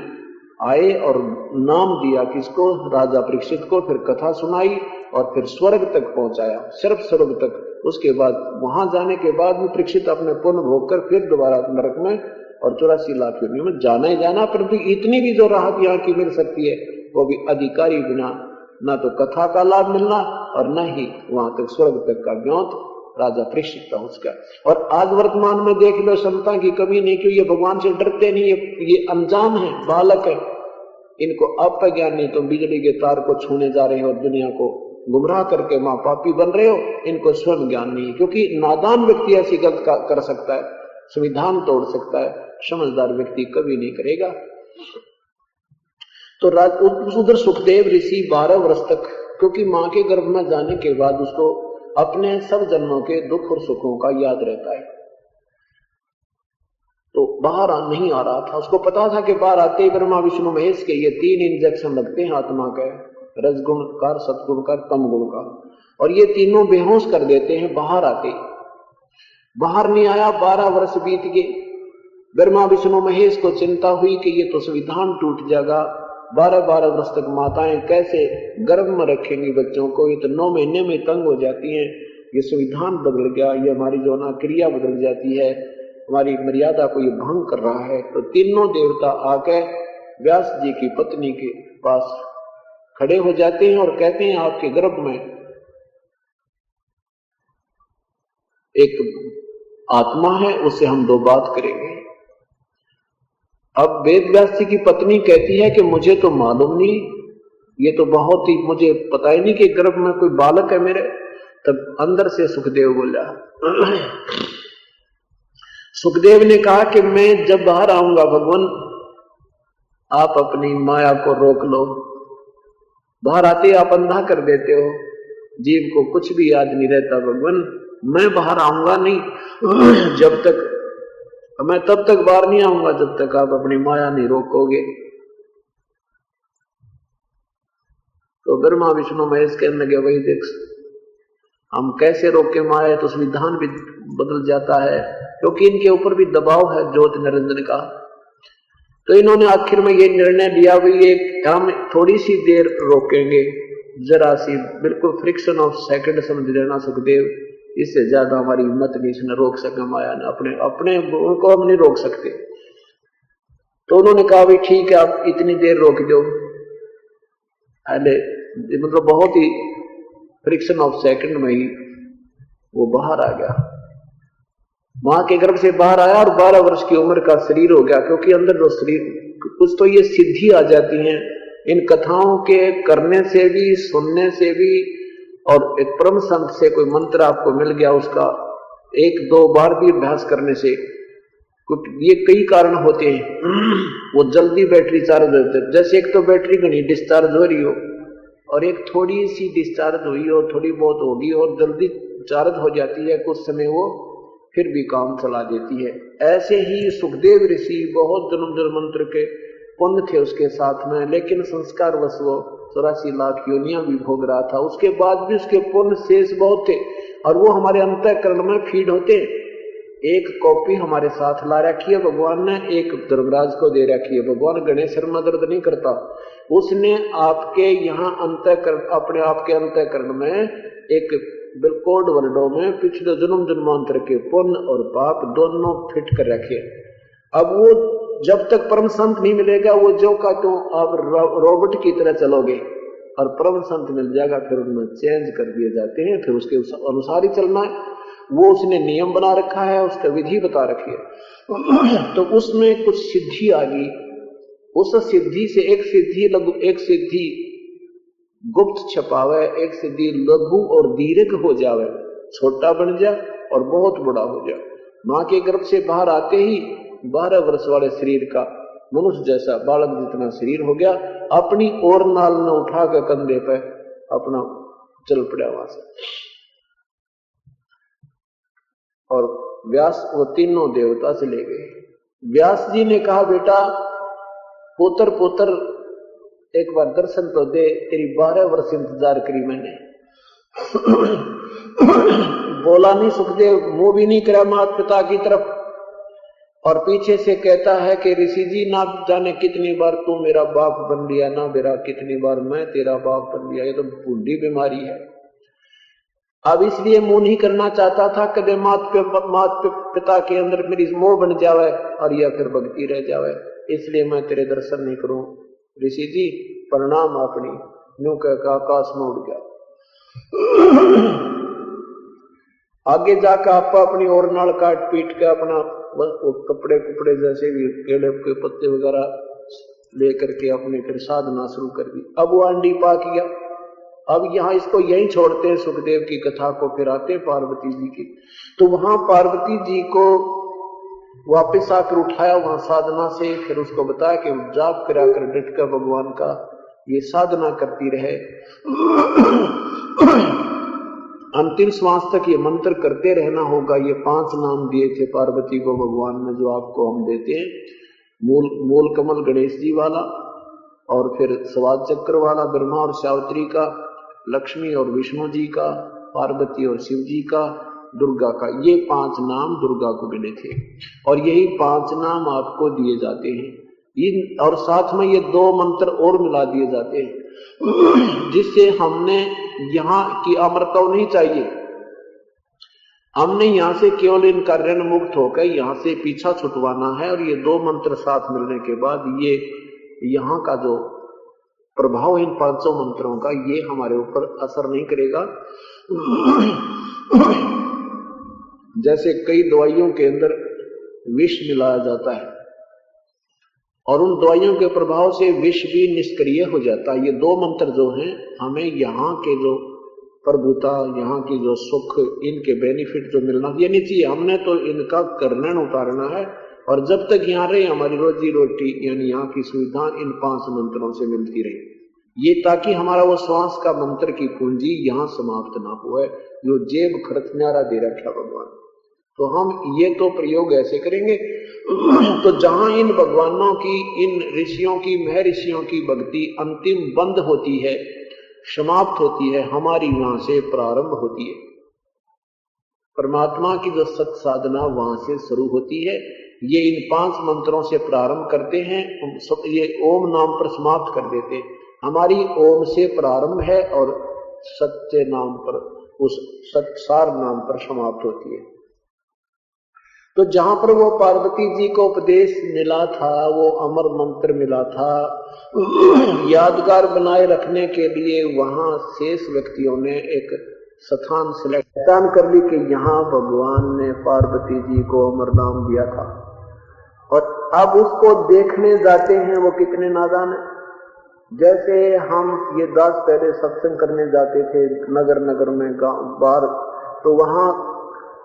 आए और नाम दिया किसको, राजा परीक्षित को। फिर कथा सुनाई और फिर स्वर्ग तक पहुंचाया, सिर्फ स्वर्ग तक। उसके बाद वहां जाने के बाद भी परीक्षित अपने पुण्य भोग कर फिर दोबारा नरक में और 84 लाख योनियों में जाना ही जाना। परंतु इतनी भी जो राहत यहाँ की मिल सकती है वो भी अधिकारी बिना, ना तो कथा का लाभ मिलना और न ही वहां तक स्वर्ग तक का ज्ञात राजा परीक्षित था उसका। और आज वर्तमान में देख लो, क्षमता की कमी नहीं, क्यों ये भगवान से डरते नहीं, ये अनजान है, बालक है, इनको अब तक ज्ञान नहीं। तो बिजली के तार को छूने जा रहे हो और दुनिया को गुमराह करके माँ पापी बन रहे हो, इनको स्वयं ज्ञान नहीं है। क्योंकि नादान व्यक्ति ऐसी गलत कर सकता है, संविधान तोड़ सकता है, समझदार व्यक्ति कभी नहीं करेगा। तो उधर सुखदेव ऋषि 12 वर्ष तक, क्योंकि माँ के गर्भ में जाने के बाद उसको अपने सब जन्मों के दुख और सुखों का याद रहता है, तो बाहर नहीं आ रहा था। उसको पता था कि बाहर आते ही ब्रह्मा विष्णु महेश के ये 3 इंजेक्शन लगते हैं आत्मा के, रजगुण का, सतगुण का, तम गुण का, और ये तीनों बेहोश कर देते हैं बाहर आते। बाहर नहीं आया, 12 वर्ष बीत गए। ब्रह्मा विष्णु महेश को चिंता हुई कि ये तो संविधान टूट जाएगा, 12-12 वर्ष तक माताएं कैसे गर्भ में रखेंगी बच्चों को, ये तो 9 महीने में तंग हो जाती हैं, ये संविधान बदल गया, ये हमारी जो ना क्रिया बदल जाती है, हमारी मर्यादा को ये भंग कर रहा है। तो तीनों देवता आके व्यास जी की पत्नी के पास खड़े हो जाते हैं और कहते हैं आपके गर्भ में एक आत्मा है, उससे हम दो बात करेंगे। अब वेद व्यास जी की पत्नी कहती है कि मुझे तो मालूम नहीं, ये तो बहुत ही, मुझे पता ही नहीं कि गर्भ में कोई बालक है मेरे। तब अंदर से सुखदेव बोला, सुखदेव ने कहा कि मैं जब बाहर आऊंगा भगवान, आप अपनी माया को रोक लो। बाहर आते आप अंधा कर देते हो, जीव को कुछ भी याद नहीं रहता भगवान। मैं बाहर आऊंगा नहीं, जब तक मैं तब तक बाहर नहीं आऊंगा जब तक आप अपनी माया नहीं रोकोगे। तो ब्रह्मा विष्णु महेश कहने लगे, वही देख हम कैसे रोके माया, तो संविधान भी बदल जाता है, क्योंकि इनके ऊपर भी दबाव है ज्योति निरंजन का। तो इन्होंने आखिर में ये निर्णय लिया, भाई एक हम थोड़ी सी देर रोकेंगे, जरा सी, बिल्कुल फ्रिक्शन ऑफ सेकंड समझ लेना सुखदेव, इससे ज्यादा हमारी हिम्मत नहीं, इसने रोक सके माया ने, अपने को हम नहीं रोक सकते। तो उन्होंने कहा भाई ठीक है, आप इतनी देर रोक दो। मतलब बहुत ही फ्रिक्शन ऑफ सेकंड में ही वो बाहर आ गया, मां के गर्भ से बाहर आया और 12 वर्ष की उम्र का शरीर हो गया। क्योंकि अंदर जो शरीर, कुछ तो ये सिद्धि आ जाती है इन कथाओं के करने से भी, सुनने से भी, और एक परम संत से कोई मंत्र आपको मिल गया, उसका 1-2 बार भी अभ्यास करने से, ये कई कारण होते हैं। वो जल्दी बैटरी चार्ज होती है, जैसे एक तो बैटरी घनी डिस्चार्ज हो रही हो और एक थोड़ी सी डिस्चार्ज हुई हो, थोड़ी बहुत होगी और जल्दी चार्ज हो जाती है, कुछ समय वो फिर भी काम चला देती है। ऐसे ही सुखदेव ऋषि बहुत जन्म जन्मांतर के पुण्य थे उसके साथ में, लेकिन संस्कार वश वो 84 लाख योनियां भी भोग रहा था, उसके बाद भी उसके पुण्य शेष बहुत थे और वो हमारे अंतःकरण में फीड होते। एक कॉपी हमारे साथ ला रखी है भगवान ने, एक धर्मराज को दे रखी है। भगवान गणेश शर्मा दर्द नहीं करता, उसने आपके यहाँ अंतःकरण, अपने आपके अंतःकरण में एक बिल्कोड वर्डों में पिछले जन्म जन्मांतर के पुण्य और पाप दोनों फिट कर रखे। अब वो जब तक परम संत नहीं मिलेगा, वो जो का तो आप रोबोट की तरह चलोगे, और परम संत मिल जाएगा फिर उनमें चेंज कर दिए जाते हैं, फिर उसके अनुसार ही चलना है। वो उसने नियम बना रखा है, उसका विधि बता रखी है। तो उसमें कुछ सिद्धि आ गई, उस सिद्धि से एक सिद्धि गुप्त छपावे, एक सिद्धि लघु और दीर्घ हो जावे, छोटा बन जा और बहुत बड़ा हो जा। मां के गर्भ से बाहर आते ही 12 वर्ष वाले शरीर का मनुष्य जैसा बालक जितना शरीर हो गया, अपनी और नाल न उठा कर कंधे पे अपना चल पड़ा वहां से। और व्यास वो तीनों देवता से ले गए। व्यास जी ने कहा, बेटा पुत्र पुत्र एक बार दर्शन तो दे, तेरी 12 वर्ष इंतजार करी मैंने। बोला नहीं सुखदेव, मुंह भी नहीं करा माता पिता की तरफ, और पीछे से कहता है कि ऋषि जी ना जाने कितनी बार तू मेरा बाप बन लिया, ना मेरा कितनी बार मैं तेरा बाप बन लिया, ये तो बूढ़ी बीमारी है। अब इसलिए मुंह नहीं करना चाहता था, कदे मात पिता के अंदर मेरी मोह बन जावे और यह फिर भक्ति रह जावे, इसलिए मैं तेरे दर्शन नहीं करूं। ऋषि जी प्रणाम, अपनी न्यू कह आकाश में उड़ गया। आगे जाकर आप अपनी और नाल काट पीट के अपना कपड़े कुपड़े जैसे भी केले के पत्ते वगैरह लेकर के अपने फिर साधना शुरू कर दी। अब वो अंडी पाक गया। अब यहाँ इसको यहीं छोड़ते हैं, सुखदेव की कथा को फिर आते हैं पार्वती जी की। तो वहां पार्वती जी को वापस आकर उठाया वहां साधना से, फिर उसको बताया कि जाप करा कर डट कर भगवान का ये साधना करती रहे, अंतिम श्वास तक ये मंत्र करते रहना होगा। ये 5 नाम दिए थे पार्वती को भगवान ने, जो आपको हम देते हैं, मूल कमल गणेश जी वाला, और फिर स्वाद चक्र वाला ब्रह्मा और सावित्री का, लक्ष्मी और विष्णु जी का, पार्वती और शिव जी का, दुर्गा का। ये 5 नाम दुर्गा को मिले थे और यही 5 नाम आपको दिए जाते हैं। इन और साथ में ये 2 मंत्र और मिला दिए जाते हैं, जिससे हमने यहाँ की अमरता नहीं चाहिए, हमने यहाँ से केवल इनका ऋण मुक्त होकर यहाँ से पीछा छुटवाना है, और ये 2 मंत्र साथ मिलने के बाद ये यहाँ का जो प्रभाव इन 500 मंत्रों का ये हमारे ऊपर असर नहीं करेगा। जैसे कई दवाइयों के अंदर विष मिलाया जाता है और उन दवाइयों के प्रभाव से विष भी निष्क्रिय हो जाता है। ये 2 मंत्र जो हैं हमें यहाँ के जो प्रभुता, यहाँ की जो सुख, इनके बेनिफिट जो मिलना ये नहीं चाहिए। हमने तो इनका कर्णन उतारना है, और जब तक यहाँ रहे हमारी रोजी रोटी यानी यहाँ की सुविधा इन 5 मंत्रों से मिलती रहे, ये ताकि हमारा वो श्वास का मंत्र की पूंजी यहाँ समाप्त ना हुए, जो जेब खर्च न्यारा दे रखा भगवान। तो हम ये तो प्रयोग ऐसे करेंगे। तो जहां इन भगवानों की, इन ऋषियों की, महर्षियों की भक्ति अंतिम बंद होती है, समाप्त होती है, हमारी वहां से प्रारंभ होती है। परमात्मा की जो सत साधना वहां से शुरू होती है। ये इन 5 मंत्रों से प्रारंभ करते हैं, ये ओम नाम पर समाप्त कर देते हैं। हमारी ओम से प्रारंभ है और सत्य नाम पर, उस सत्सार नाम पर समाप्त होती है। तो जहां पर वो पार्वती जी को उपदेश मिला था, वो अमर मंत्र मिला था, यादगार बनाए रखने के लिए वहां शेष व्यक्तियों ने एक स्थान सिलेक्ट कर ली कि यहाँ भगवान ने पार्वती जी को अमर नाम दिया था। और अब उसको देखने जाते हैं, वो कितने नादान है। जैसे हम ये दास पहले सत्संग करने जाते थे नगर नगर में, गांव बाहर, तो वहां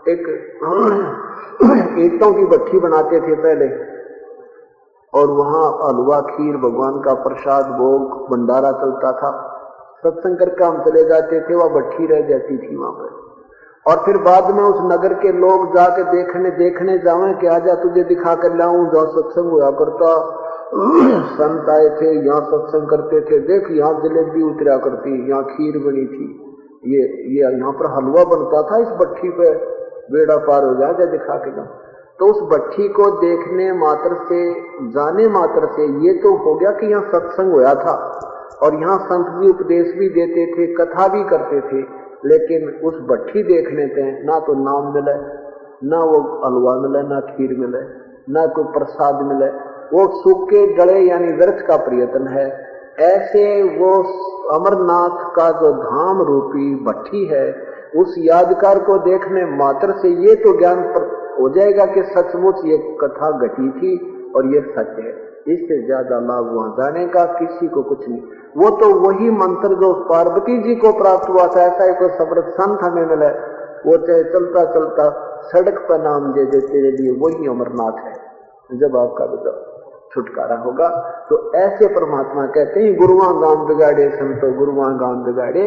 एक ईंटों की भट्ठी बनाते थे पहले, और वहां हलवा खीर भगवान का प्रसाद भोग भंडारा चलता था। सत्संग करके हम चले जाते थे, वह भट्ठी रह जाती थी वहां पर। और फिर बाद में उस नगर के लोग जाके देखने जावे कि आजा तुझे दिखा कर लाऊं, जहाँ सत्संग हुआ करता, संत आए थे यहाँ सत्संग करते थे, देख यहाँ जलेबी उतरा करती, यहाँ खीर बनी थी, ये यहाँ पर हलवा बनता था, इस भट्ठी पे बेड़ा पार हो जाए, दिखा के जाओ। तो उस भट्ठी को देखने मात्र से, जाने मात्र से ये तो हो गया कि यहाँ सत्संग हुआ था, और यहाँ संत जी उपदेश भी देते थे, कथा भी करते थे। लेकिन उस भट्ठी देखने थे ना तो नाम मिले, ना वो हलवा मिले, ना खीर मिले, ना कोई प्रसाद मिले, वो सूखे गले यानी व्यर्थ का प्रयत्न है। ऐसे वो अमरनाथ का जो धाम रूपी भट्ठी है, उस यादगार को देखने मात्र से ये तो ज्ञान हो जाएगा कि सचमुच ये कथा घटी थी और ये सच है। इससे ज्यादा लाभ वहां जाने का किसी को कुछ नहीं। वो तो वही मंत्र जो पार्वती जी को प्राप्त हुआ था, ऐसा ही कोई समर्थ संत हमें मिले, वो चाहे चलता चलता सड़क पर नाम दे दे तेरे लिए, वही अमरनाथ है। जब आपका मतलब छुटकारा होगा तो ऐसे परमात्मा कहते हैं, गुरुआ गांव बिगाड़े संतो गुरुआ गांव बिगाड़े,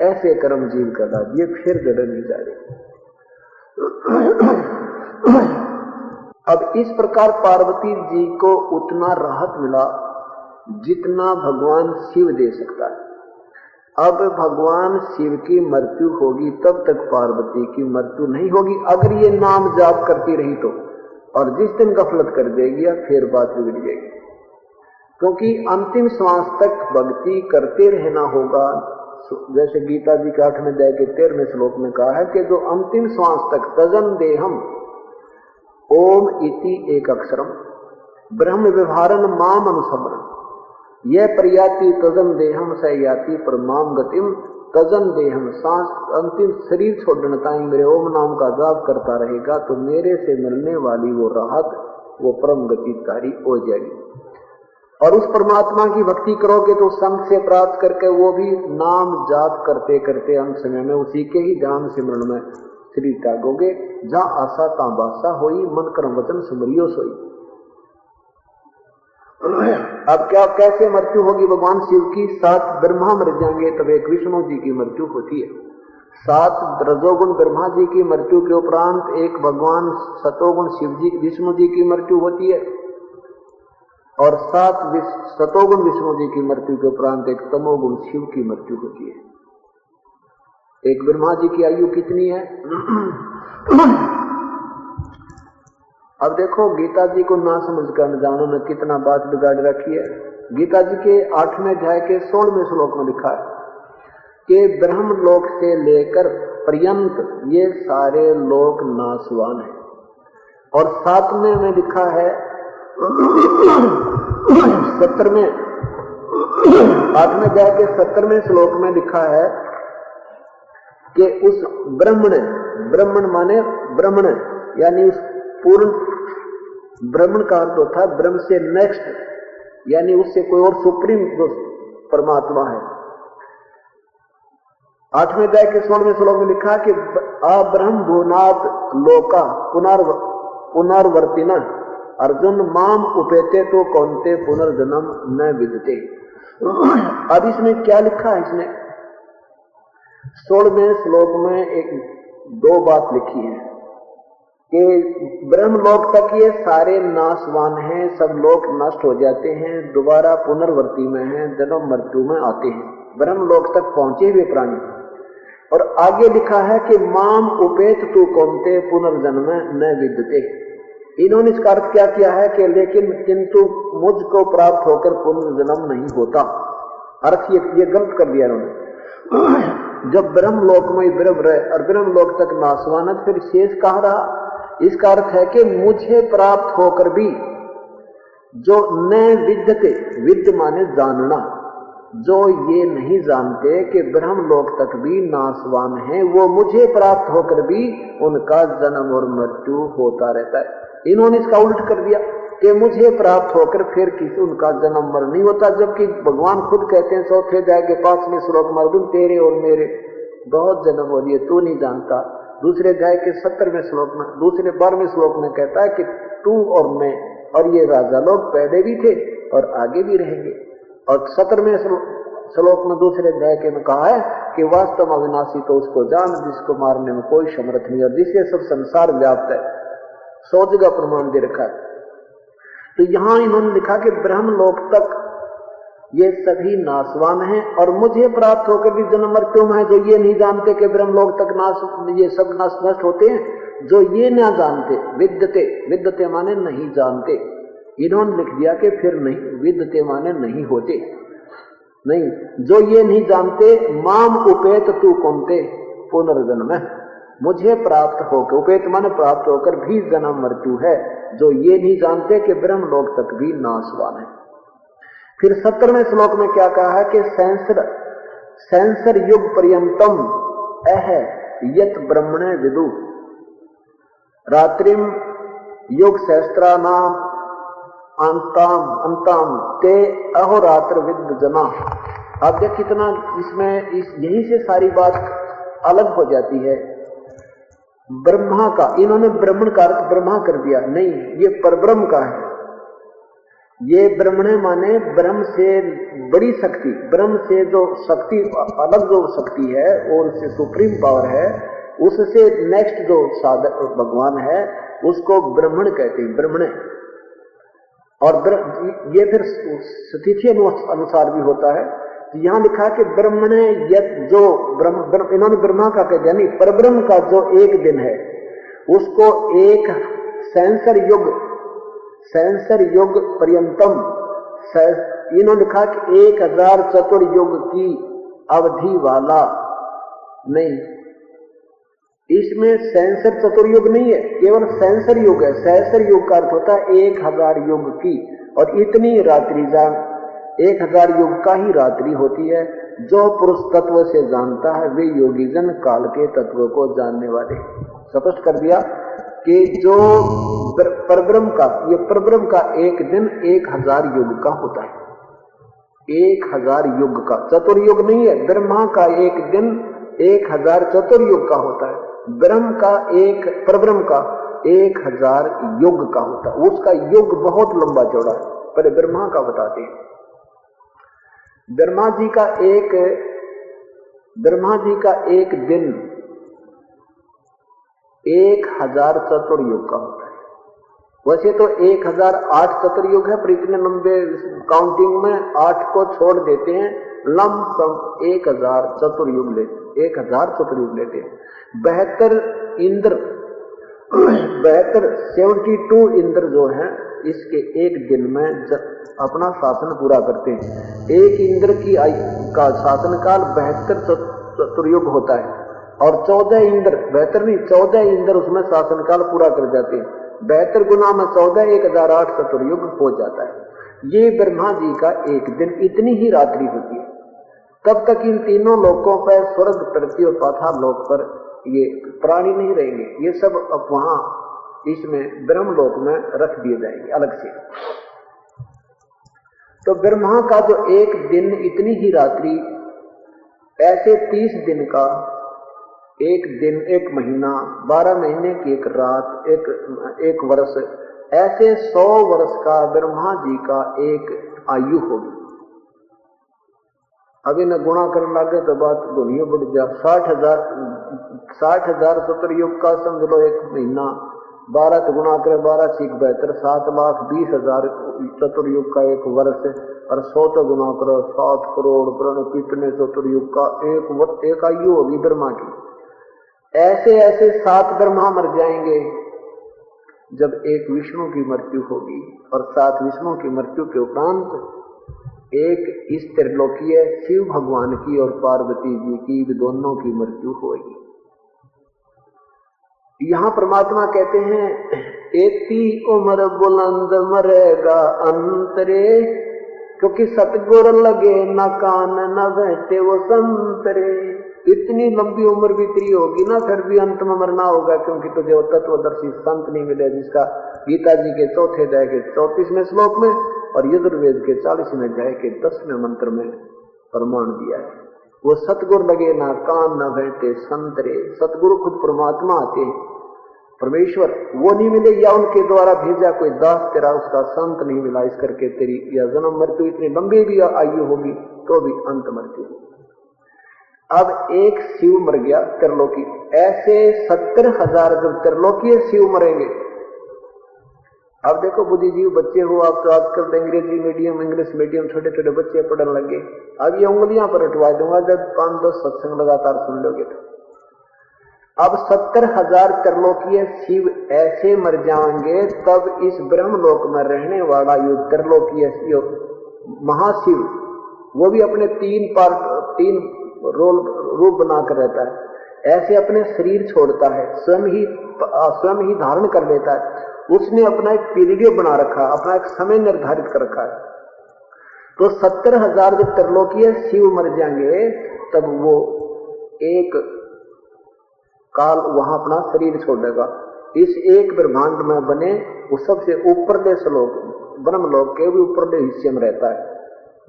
ऐसे कर्म जीव करा दिए फिर गड़े नहीं जा रहे। अब इस प्रकार पार्वती जी को उतना राहत मिला जितना भगवान शिव दे सकता है। अब भगवान शिव की मृत्यु होगी तब तक पार्वती की मृत्यु नहीं होगी, अगर ये नाम जाप करती रही तो। और जिस दिन गफलत कर देगी या फिर बात बिगड़ जाएगी, क्योंकि अंतिम श्वास तक भक्ति करते रहना होगा। जैसे गीता जी के 8वें अध्याय के 13वें श्लोक में कहा है कि जो अंतिम श्वास तक तजन देहम ओम इति एक अक्षरम ब्रह्म व्यवहारन माम अनुसमरन यह प्रयाति तजन देहम स याति परमाम गतिम तजन देहम। सांस अंतिम शरीर छोड़ने ताई मेरे ओम नाम का जाप करता रहेगा तो मेरे से मिलने वाली वो राहत, वो परम गति कारी हो जाएगी। और उस परमात्मा की भक्ति करोगे तो संत से प्राप्त करके वो भी नाम जाप करते करते अंत समय में उसी के ही ध्यान सिमरण में शरीर त्यागोगे। जहाँ आशा ता बासा होई, मन कर्म वचन सुमरियो सोई। अब क्या कैसे मृत्यु होगी भगवान शिव की? 7 ब्रह्मा मर जाएंगे तब एक विष्णु जी की मृत्यु होती है। 7 रजोगुण ब्रह्मा जी की मृत्यु के उपरांत एक भगवान सतोगुण शिव जी विष्णु जी की मृत्यु होती है, और 7 सतोगुण विष्णु जी की मृत्यु के उपरांत एक तमोगुण शिव की मृत्यु होती है। एक ब्रह्मा जी की आयु कितनी है? अब देखो गीता जी को ना समझ कर अनजानों ने कितना बात बिगाड़ रखी है। गीता जी के 8वें अध्याय के 16वें श्लोक में लिखा है कि ब्रह्म लोक से लेकर पर्यंत ये सारे लोक नाशवान हैं। और 7वें में लिखा है 70वें 8वें अध्याय के 70वें श्लोक में लिखा है कि उस ब्राह्मण माने ब्राह्मण यानी उस पूर्ण ब्राह्मण का अर्थ होता है ब्रह्म से नेक्स्ट, यानी उससे कोई और सुप्रीम जो परमात्मा है। 8वें अध्याय के 16वें श्लोक में लिखा कि अब्रह्म भुवनात् लोका पुनर्वर्तिना अर्जुन माम उपेते तो कौनते पुनर्जन्म न विदते। अब इसमें क्या लिखा है? इसमें 16वें श्लोक में दो बात लिखी है कि ब्रह्मलोक तक ये सारे नाशवान हैं, सब लोग नष्ट हो जाते हैं, दोबारा पुनर्वर्ती में हैं, जन्म मृत्यु में आते हैं, ब्रह्मलोक तक पहुंचे हुए प्राणी। और आगे लिखा है कि माम उपेत तू कौनते पुनर्जन्म न विद्यते। इन्होंने इसका अर्थ क्या किया है कि लेकिन किंतु मुझको प्राप्त होकर पुनर्जन्म नहीं होता। अर्थ ये गलत कर दिया इन्होंने। जब ब्रह्मलोक में ब्रह्म रहे और ब्रह्मलोक तक नाशवान है, फिर शेष कहाँ रहा? इसका अर्थ है कि मुझे प्राप्त होकर भी जो न विद्यते, विद्य माने जानना, जो ये नहीं जानते कि ब्रह्मलोक तक भी नाशवान है, वो मुझे प्राप्त होकर भी उनका जन्म और मृत्यु होता रहता है। इन्होंने इसका उल्ट कर दिया कि मुझे प्राप्त होकर फिर किसी उनका जन्म मर नहीं होता, जबकि भगवान खुद कहते हैं 4थे अध्याय के 5वें श्लोक में, अर्जुन तेरे और मेरे बहुत जन्म हो लिए, तू नहीं जानता। दूसरे अध्याय के 70वें श्लोक में, दूसरे 12वें श्लोक में कहता है कि तू और मैं और ये राजा लोग पहले भी थे और आगे भी रहेंगे। और 17वें श्लोक में दूसरे अध्याय के में कहा है कि वास्तव अविनाशी तो उसको जान जिसको मारने में कोई समर्थ नहीं और जिससे सब संसार व्याप्त है। 100 जगह प्रमाण दे रखा है। तो यहां इन्होंने लिखा कि ब्रह्मलोक तक ये सभी नाशवान हैं और मुझे प्राप्त होकर भी जन्म मृत्यु में है, जो ये नहीं जानते कि ब्रह्मलोक तक ये सब नष्ट होते हैं, जो ये ना जानते। विद्यते माने नहीं जानते। इन्होंने लिख दिया कि फिर नहीं, विद्यते माने नहीं होते, नहीं, जो ये नहीं जानते। माम उपेत तू कौनते पुनर्जन्म, मुझे प्राप्त होकर, उपेत माने प्राप्त होकर भी जन्म मृत्यु है, जो ये नहीं जानते कि ब्रह्मलोक तक भी नाशवान है। फिर 17वें श्लोक में क्या कहा है कि सेंसर युग पर्यंतम अह यत ब्रह्मणे विदु रात्रिम युग सहस्त्रानाम अंताम ते अहोरात्र विद जना। अब देख कितना इसमें यहीं से सारी बात अलग हो जाती है। ब्रह्मा का, इन्होंने ब्राह्मण का अर्थ ब्रह्मा कर दिया, नहीं, ये परब्रह्म का है। ये ब्रह्मणे माने ब्रह्म से बड़ी शक्ति, ब्रह्म से जो शक्ति अलग जो शक्ति है और उससे सुप्रीम पावर है, उससे नेक्स्ट जो साधक भगवान है उसको ब्रह्मण कहते हैं, ब्रह्मणे। और ये फिर स्थिति अनुसार भी होता है। यहां लिखा है कि ब्रह्मणे यत जो ब्रह्म, इन्होंने ब्रह्मा का कह दिया, नहीं, परब्रह्म का जो एक दिन है उसको एक सेंसर युग पर्यंतम, इन्होंने लिखा कि 1000 चतुर्युग की अवधि वाला। नहीं, इसमें सेंसर चतुर्युग नहीं है, केवल सेंसर युग है। सेंसर युग का अर्थ होता है 1000 युग की, और इतनी रात्रि जान 1000 युग का ही रात्रि होती है। जो पुरुष तत्व से जानता है वे योगी जन काल के तत्व को जानने वाले। स्पष्ट कर दिया कि जो परब्रह्म का, ये परब्रह्म का एक दिन 1000 युग का होता है। 1000 युग का, चतुर्युग नहीं है। ब्रह्मा का एक दिन 1000 चतुर्युग का होता है। ब्रह्म का परब्रह्म का 1000 युग का होता है। उसका युग बहुत लंबा चौड़ा है। पहले ब्रह्मा का बताते हैं। ब्रह्मा जी का एक दिन 1000 चतुर्युग का होता है। वैसे तो 1008 चतुर्युग है, पर इतने लंबे काउंटिंग में 8 को छोड़ देते हैं, लमसम 1000 चतुर्युग लेते, 1000 चतुर्युग लेते हैं। 72 इंद्र जो हैं, इसके एक दिन में अपना शासन पूरा करते हैं। एक इंद्र की का शासन काल 72 चतुर्युग होता है, और 14 इंद्र, 72 नहीं 14 इंद्र उसमें शासनकाल पूरा कर जाते हैं। 72 गुना में 14 1008 चतुर्युग हो जाता है। ये ब्रह्मा जी का एक दिन, इतनी ही रात्रि होती है। तब तक इन तीनों लोकों पर, स्वर्ग, पृथ्वी और पाताल लोक पर ये प्राणी नहीं रहेंगे, ये सब अब वहां इसमें ब्रह्म लोक में रख दिए जाएंगे अलग से। तो ब्रह्मा का जो एक दिन, इतनी ही रात्रि, ऐसे 30 दिन का एक दिन, एक महीना, 12 महीने की एक रात, एक वर्ष, ऐसे 100 वर्ष का ब्रह्मा जी का एक आयु होगी। अभी न गुणा करने लगे तो बात दुनिया बढ़ जा। 60,000 चतुर्युग का समझ लो एक महीना, 12 तो गुणा करे 12 6 72, 7,20,000 चतुर्युग का एक वर्ष, और 100 तो गुणा करो 7 करोड़ प्रण कितने चतुर्युग का एक आयु होगी ब्रह्मा की। ऐसे ऐसे 7 ब्रह्मा मर जाएंगे जब एक विष्णु की मृत्यु होगी, और 7 विष्णु की मृत्यु के उपरांत एक इस त्रिलोकीय शिव भगवान की और पार्वती जी की, भी दोनों की मृत्यु होगी। यहां परमात्मा कहते हैं, एती उम्र बुलंद मरेगा अंतरे, क्योंकि सतगुर लगे न कान न बैठे वो संतरे। इतनी लंबी उम्र भी तेरी होगी ना, फिर भी अंत में मरना होगा, क्योंकि तुझे वो तत्वदर्शी संत नहीं मिले, जिसका गीता जी के 4th अध्याय के 34वें श्लोक में और यजुर्वेद के 40वें अध्याय के 10वें मंत्र में प्रमाण दिया है। वो सतगुरु लगे ना कान न बैठे संतरे। सतगुरु खुद परमात्मा आते हैं, परमेश्वर, वो नहीं मिले, या उनके द्वारा भेजा कोई दास तेरा उसका संत नहीं मिला, इस करके तेरी या जन्म मृत्यु इतनी लंबी भी आयु होगी तो भी अंत मृत्यु होगी। अब एक शिव मर गया त्रिलोकी, ऐसे 70,000 जब त्रिलोकीय शिव मरेंगे। अब देखो बुद्धिजीव बच्चे हो आप, तो आजकल अंग्रेजी मीडियम, इंग्लिश मीडियम छोटे छोटे बच्चे पढ़ने लगे। अब ये उंगलियां पर उठवा दूंगा जब 5-10 सत्संग लगातार सुन लोगे तो। अब 70,000 त्रिलोकीय शिव ऐसे मर जाएंगे, तब इस ब्रह्मलोक में रहने वाला ये त्रिलोकीय महाशिव, वो भी अपने 3 रूप बनाकर रहता है। ऐसे अपने शरीर छोड़ता है, स्वयं ही धारण कर लेता है। उसने अपना एक पीरियड बना रखा, अपना एक समय निर्धारित कर रखा है। तो 70,000 जब त्रिलोकीय शिव मर जाएंगे, तब वो एक काल वहां अपना शरीर छोड़ेगा। इस एक ब्रह्मांड में बने वो सबसे ऊपरले श्लोक, ब्रह्मलोक के भी ऊपरले हिस्से में रहता है,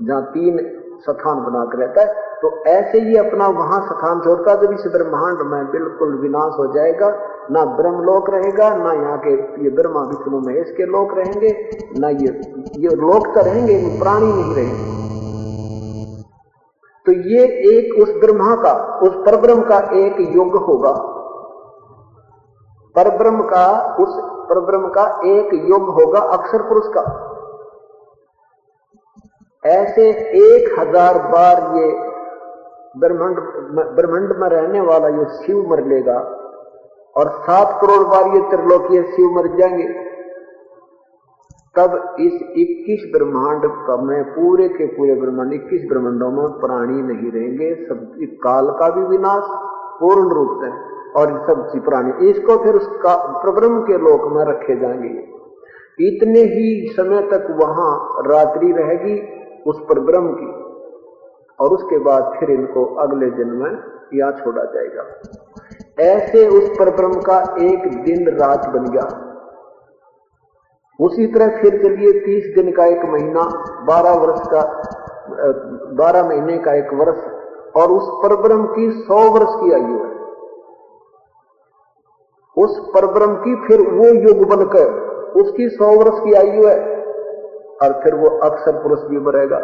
जहां 3 स्थान बनाकर रहता है। तो ऐसे ही अपना वहां स्थान छोड़ता, जब इस ब्रह्मांड में बिल्कुल विनाश हो जाएगा, ना ब्रह्मलोक रहेगा, ना यहाँ के ये ब्रह्मा विष्णु महेश के लोक रहेंगे, ना ये लोक तो रहेंगे, प्राणी नहीं रहेंगे। तो ये एक उस ब्रह्मा का, उस परब्रह्म का एक युग होगा। परब्रह्म का, उस परब्रह्म का एक युग होगा अक्षर पुरुष का। ऐसे 1000 बार ये ब्रह्मांड में रहने वाला ये शिव मर लेगा, और 7 करोड़ बार ये त्रिलोकीय शिव मर जाएंगे। तब इस 21 ब्रह्मांड में, पूरे के पूरे ब्रह्मांड 21 ब्रह्मांडों में प्राणी नहीं रहेंगे। सब काल का भी विनाश पूर्ण रूप से, और सब प्राणी इसको फिर उसका परब्रह्म के लोक में रखे जाएंगे। इतने ही समय तक वहां रात्रि रहेगी उस परब्रह्म की, और उसके बाद फिर इनको अगले जन्म में यहाँ छोड़ा जाएगा। ऐसे उस परब्रह्म का एक दिन रात बन गया। उसी तरह फिर चलिए 30 दिन का एक महीना, 12 महीने का एक वर्ष, और उस परब्रह्म की 100 वर्ष की आयु है। उस परब्रह्म की फिर वो युग बनकर उसकी 100 वर्ष की आयु है, और फिर वो अक्षर पुरुष भी मरेगा।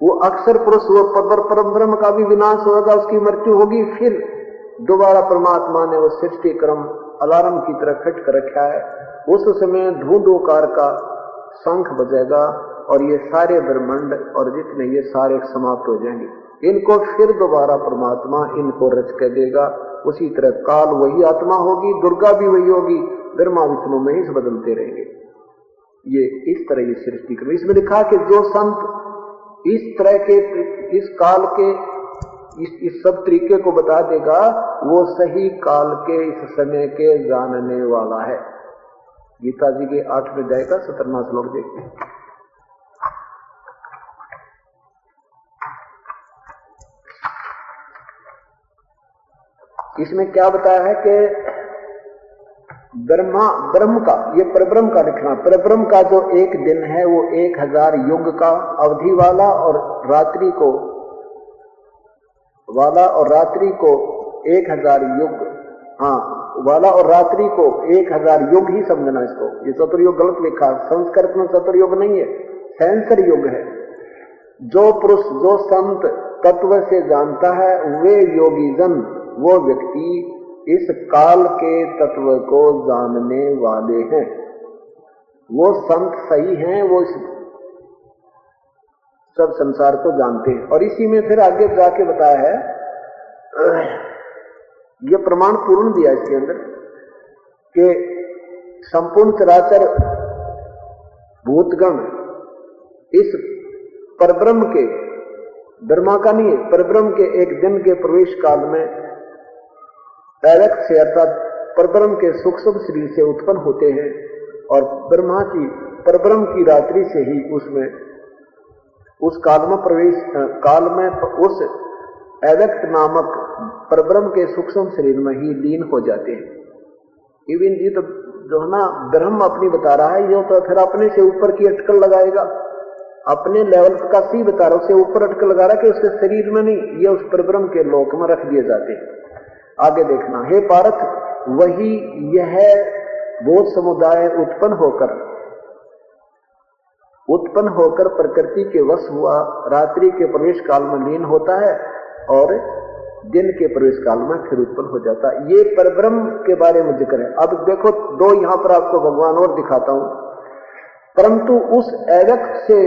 वो अक्षर पुरुष, वो परब्रह्म का भी विनाश होगा, उसकी मृत्यु होगी। फिर दोबारा परमात्मा ने वो सृष्टि क्रम अलार्म की तरह फिट कर रखा है। उस समय धूधोकार का शंख बजेगा, और ये सारे ब्रह्मांड और जितने ये सारे समाप्त हो जाएंगे। इनको फिर दोबारा परमात्मा इनको रच कर देगा। उसी तरह काल वही आत्मा होगी, दुर्गा भी वही होगी, ब्रह्मा विष्णु महेश बदलते रहेंगे। ये इस तरह ये सृष्टि क्रम। इसमें लिखा कि जो संत इस तरह के, इस काल के इस सब तरीके को बता देगा, वो सही काल के इस समय के जानने वाला है। गीता जी के 8वें अध्याय का 17वां श्लोक देखते हैं। इसमें क्या बताया है कि ब्रह्म का, ये परब्रह्म का लिखना, परब्रह्म का जो एक दिन है वो 1000 युग का अवधि वाला, और रात्रि को 1000 युग, वाला और रात्रि को 1000 युग ही समझना इसको। ये चतुर्युग गलत लिखा, संस्कृत में चतुर्युग नहीं है, सेंसर युग है। जो पुरुष, जो संत तत्व से जानता है, वे योगी जन, वो व्यक्ति इस काल के तत्व को जानने वाले हैं। वो संत सही हैं, वो इस सब संसार को जानते हैं। और इसी में फिर आगे जाके बताया है, ये प्रमाण पूर्ण दिया इसके अंदर कि संपूर्ण चराचर भूतगण इस परब्रह्म के, ब्रह्मा का नहीं है, परब्रह्म के एक दिन के प्रवेश काल में डायरेक्ट से, अर्थात परब्रह्म के सूक्ष्म शरीर से उत्पन्न होते हैं, और ब्रह्मा की परब्रह्म की रात्रि से ही उसमें उस काल में प्रवेश, काल में उस अव्यक्त नामक परब्रह्म के सूक्ष्म शरीर में ही लीन हो जाते हैं। इवन ये तो जो है ना ब्रह्म अपनी बता रहा है, ये तो फिर अपने से ऊपर की अटकल लगाएगा, अपने लेवल का सी बता रहा है, उससे ऊपर अटकल लगा रहा है कि उसके शरीर में नहीं, ये उस परब्रह्म के लोक में रख दिए जाते हैं। आगे देखना, हे पार्थ, वही यह बोध समुदाय उत्पन्न होकर प्रकृति के वश हुआ, रात्रि के प्रवेश काल में लीन होता है और दिन के प्रवेश काल में फिर उत्पन्न हो जाता है। ये परब्रह्म के बारे में जिक्र है। अब देखो, दो यहां पर आपको भगवान और दिखाता हूं। परंतु उस अव्यक्त से,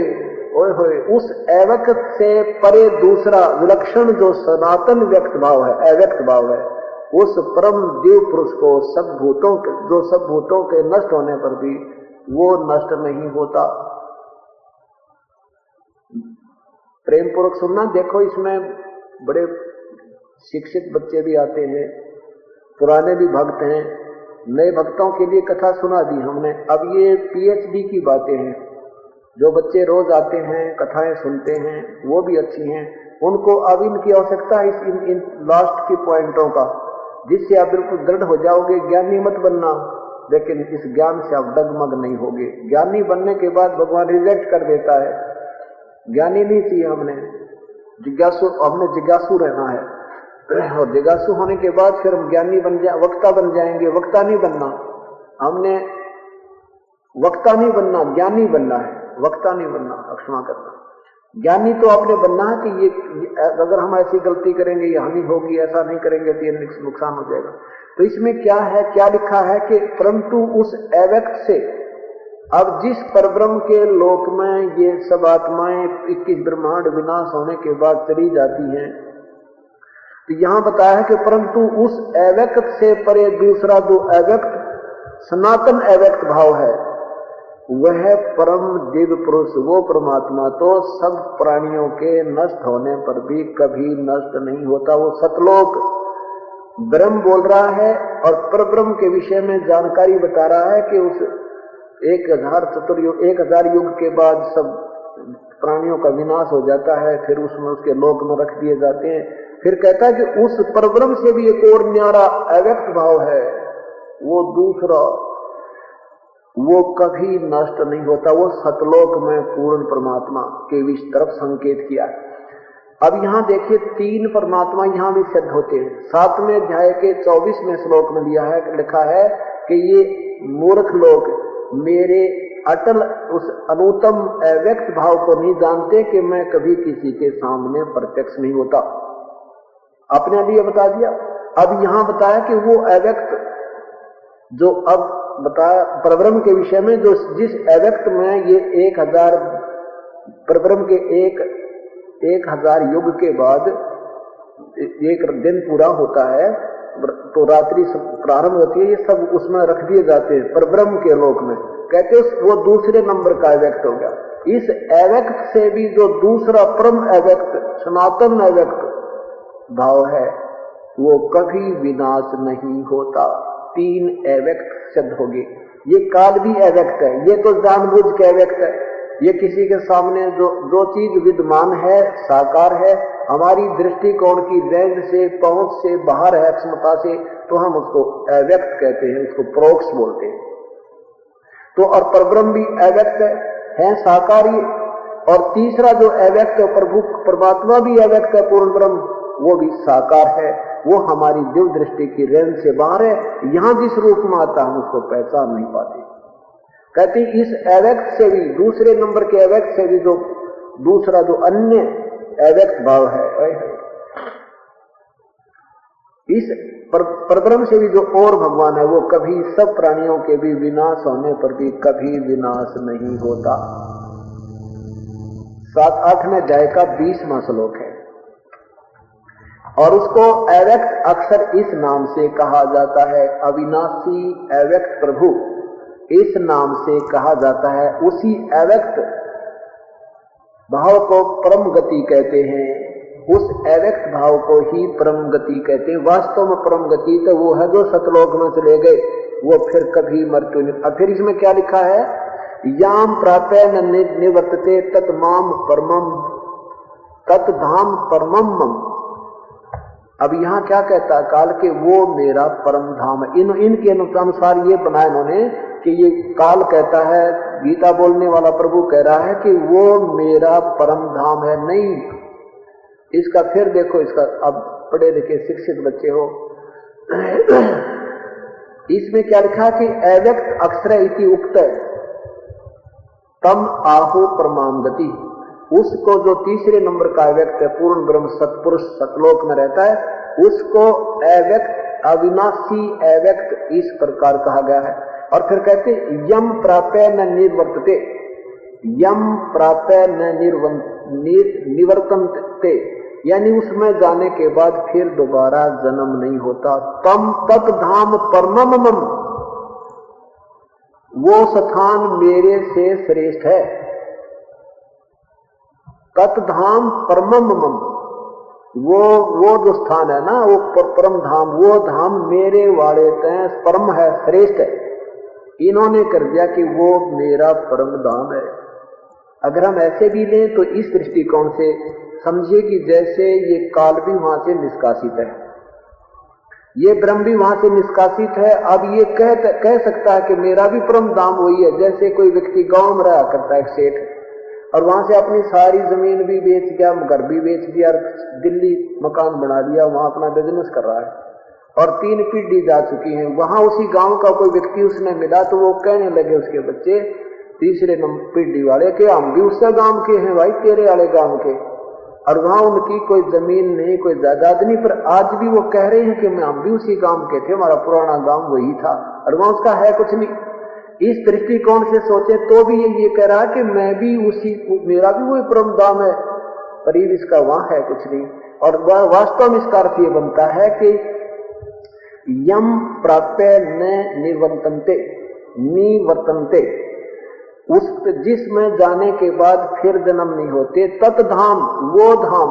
उस अव्यक्त से परे दूसरा विलक्षण जो सनातन व्यक्त भाव है, अव्यक्त भाव है, उस परम देव पुरुष को सब भूतों के नष्ट होने पर भी वो नष्ट नहीं होता। प्रेम पूर्वक सुनना। देखो, इसमें बड़े शिक्षित बच्चे भी आते हैं, पुराने भी भक्त हैं, नए भक्तों के लिए कथा सुना दी हमने। अब ये PhD की बातें हैं। जो बच्चे रोज आते हैं, कथाएं सुनते हैं, वो भी अच्छी हैं। उनको अब इनकी आवश्यकता है इन लास्ट की पॉइंटों का, जिससे आप बिल्कुल दृढ़ हो जाओगे। ज्ञानी मत बनना, लेकिन इस ज्ञान से आप डगमग नहीं होगे। ज्ञानी बनने के बाद भगवान रिजेक्ट कर देता है। ज्ञानी नहीं चाहिए हमने जिज्ञासु रहना है, और जिज्ञासु होने के बाद फिर हम ज्ञानी वक्ता बन जाएंगे। वक्ता नहीं बनना, हमने वक्ता नहीं बनना, ज्ञानी बनना है, वक्ता नहीं बनना। क्षमा करना। ज्ञानी तो आपने बनना है कि ये अगर हम ऐसी गलती करेंगे ये हानि होगी, ऐसा नहीं करेंगे तो ये नुकसान हो जाएगा। तो इसमें क्या है, क्या लिखा है कि परंतु उस अव्यक्त से, अब जिस परब्रह्म के लोक में ये सब आत्माएं 21 ब्रह्मांड विनाश होने के बाद चली जाती हैं, तो यहां बताया है कि परंतु उस अव्यक्त से परे दूसरा जो अव्यक्त सनातन अव्यक्त भाव है, वह परम दिव्य पुरुष, वो परमात्मा तो सब प्राणियों के नष्ट होने पर भी कभी नष्ट नहीं होता। वो सतलोक ब्रह्म बोल रहा है और परब्रह्म के विषय में जानकारी बता रहा है कि उस 1000 युग के बाद सब प्राणियों का विनाश हो जाता है, फिर उसमें उसके लोक में रख दिए जाते हैं। फिर कहता है कि उस परब्रह्म से भी एक और न्यारा अव्यक्त भाव है, वो दूसरा, वो कभी नष्ट नहीं होता। वो सतलोक में पूर्ण परमात्मा के इस तरफ संकेत किया है। अब यहां देखिए 3 परमात्मा यहां भी सिद्ध होते हैं। 7वें अध्याय के 24वें श्लोक में लिखा है कि ये मूर्ख लोग मेरे अटल उस अनुत्तम अव्यक्त भाव को नहीं जानते कि मैं कभी किसी के सामने प्रत्यक्ष नहीं होता। अपने लिए बता दिया। अब यहां बताया कि वो अव्यक्त जो अब बताया परब्रह्म के विषय में, जो जिस अव्यक्त में ये 1000 परब्रह्म के 1000 युग के बाद एक दिन पूरा होता है तो रात्रि प्रारंभ होती है, ये सब उसमें रख दिए जाते हैं परब्रह्म के लोक में। कहते वो दूसरे नंबर का अव्यक्त हो गया। इस अव्यक्त से भी जो दूसरा परम अव्यक्त, सनातन अव्यक्त, भाव है वो कभी विनाश नहीं होता। 3 अव्यक्त शब्द हो गए। ये काल भी अव्यक्त है, ये तो जानबूझ के अव्यक्त है। ये किसी के सामने जो चीज विद्यमान है, साकार है, हमारी दृष्टिकोण की रेंज से, पहुंच से बाहर है, क्षमता से, तो हम उसको अव्यक्त कहते हैं, उसको प्रोक्ष बोलते हैं। तो और परब्रह्म भी अव्यक्त है साकारी। और तीसरा जो अव्यक्त है प्रभु परमात्मा भी अव्यक्त है, पूर्ण ब्रह्म, वो भी साकार है। वो हमारी दिव्य दृष्टि की रेंज से बाहर है। यहां जिस रूप में आता हम उसको पहचान नहीं पाते। कहते इस अव्यक्त से भी, दूसरे नंबर के अव्यक्त से भी जो दूसरा जो अन्य अव्यक्त भाव है, इस परब्रह्म से भी जो और भगवान है, वो कभी सब प्राणियों के भी विनाश होने पर भी कभी विनाश नहीं होता। 7-8वें अध्याय का 20वां श्लोक है। और उसको अव्यक्त अक्षर इस नाम से कहा जाता है, अविनाशी अव्यक्त प्रभु इस नाम से कहा जाता है। उसी अव्यक्त भाव को परम गति कहते हैं। उस अव्यक्त भाव को ही परम गति कहते हैं। वास्तव में परम गति तो वो है जो सतलोक में चले गए, वो फिर कभी मृत्यु नहीं। अब फिर इसमें क्या लिखा है, याम प्राप्य न निवर्तते तत्माम परमम तत्धाम परमम मम। अब यहां क्या कहता है काल के, वो मेरा परम धाम है। इनके अनुसार ये बनाया इन्होंने कि ये काल कहता है, गीता बोलने वाला प्रभु कह रहा है कि वो मेरा परम धाम है। नहीं, इसका फिर देखो, इसका अब पढ़े लिखे शिक्षित बच्चे हो, इसमें क्या लिखा कि अव्यक्त अक्षर इति उक्त तम आहु परमाम गति। उसको जो तीसरे नंबर का अव्यक्त है, पूर्ण ब्रह्म सतपुरुष सतलोक में रहता है, उसको अव्यक्त अविनाशी अव्यक्त इस प्रकार कहा गया है। और फिर कहते यम प्राप्य न निर्वर्तते, यम प्राप्य न निवर्तन्ते, यानी उसमें जाने के बाद फिर दोबारा जन्म नहीं होता। तम तत् धाम परमम मम, वो स्थान मेरे से श्रेष्ठ है। तत् धाम परमम मम, वो जो स्थान है ना, वो परम धाम, वो धाम मेरे वाले तय परम है, श्रेष्ठ है। इन्होंने कर दिया कि वो मेरा परम धाम है। अगर हम ऐसे भी लें तो इस दृष्टिकोण से समझिए कि जैसे ये काल भी वहां से निष्कासित है, ये ब्रह्म भी वहां से निष्कासित है। अब ये कह सकता है कि मेरा भी परम धाम वही है। जैसे कोई व्यक्ति गांव में रहा करता है, एक सेठ, और वहां से अपनी सारी जमीन भी बेच दिया, घर भी बेच दिया, दिल्ली मकान बना दिया, वहां अपना बिजनेस कर रहा है, और 3 पीढ़ी जा चुकी हैं। वहां उसी गांव का कोई व्यक्ति उसने मिला तो वो कहने लगे उसके बच्चे तीसरे पीढ़ी वाले के, हम भी उससे गांव के हैं भाई, तेरे वाले गांव के। और वहां उनकी कोई जमीन नहीं, कोई जायदाद नहीं, पर आज भी वो कह रहे हैं कि हम भी उसी गांव के थे, हमारा पुराना गांव वही था, और वहां उसका है कुछ नहीं। इस दृष्टिकोण से सोचे तो भी ये कह रहा है कि मैं भी उसी, मेरा भी वही परम धाम है, करीब इसका वहां है कुछ नहीं। और वह वास्तव में इसका अर्थ ये बनता है कि यम प्राप्य न निवर्तन्ते, निवर्तन्ते, उस जिसमें जाने के बाद फिर जन्म नहीं होते, तत्धाम, वो धाम,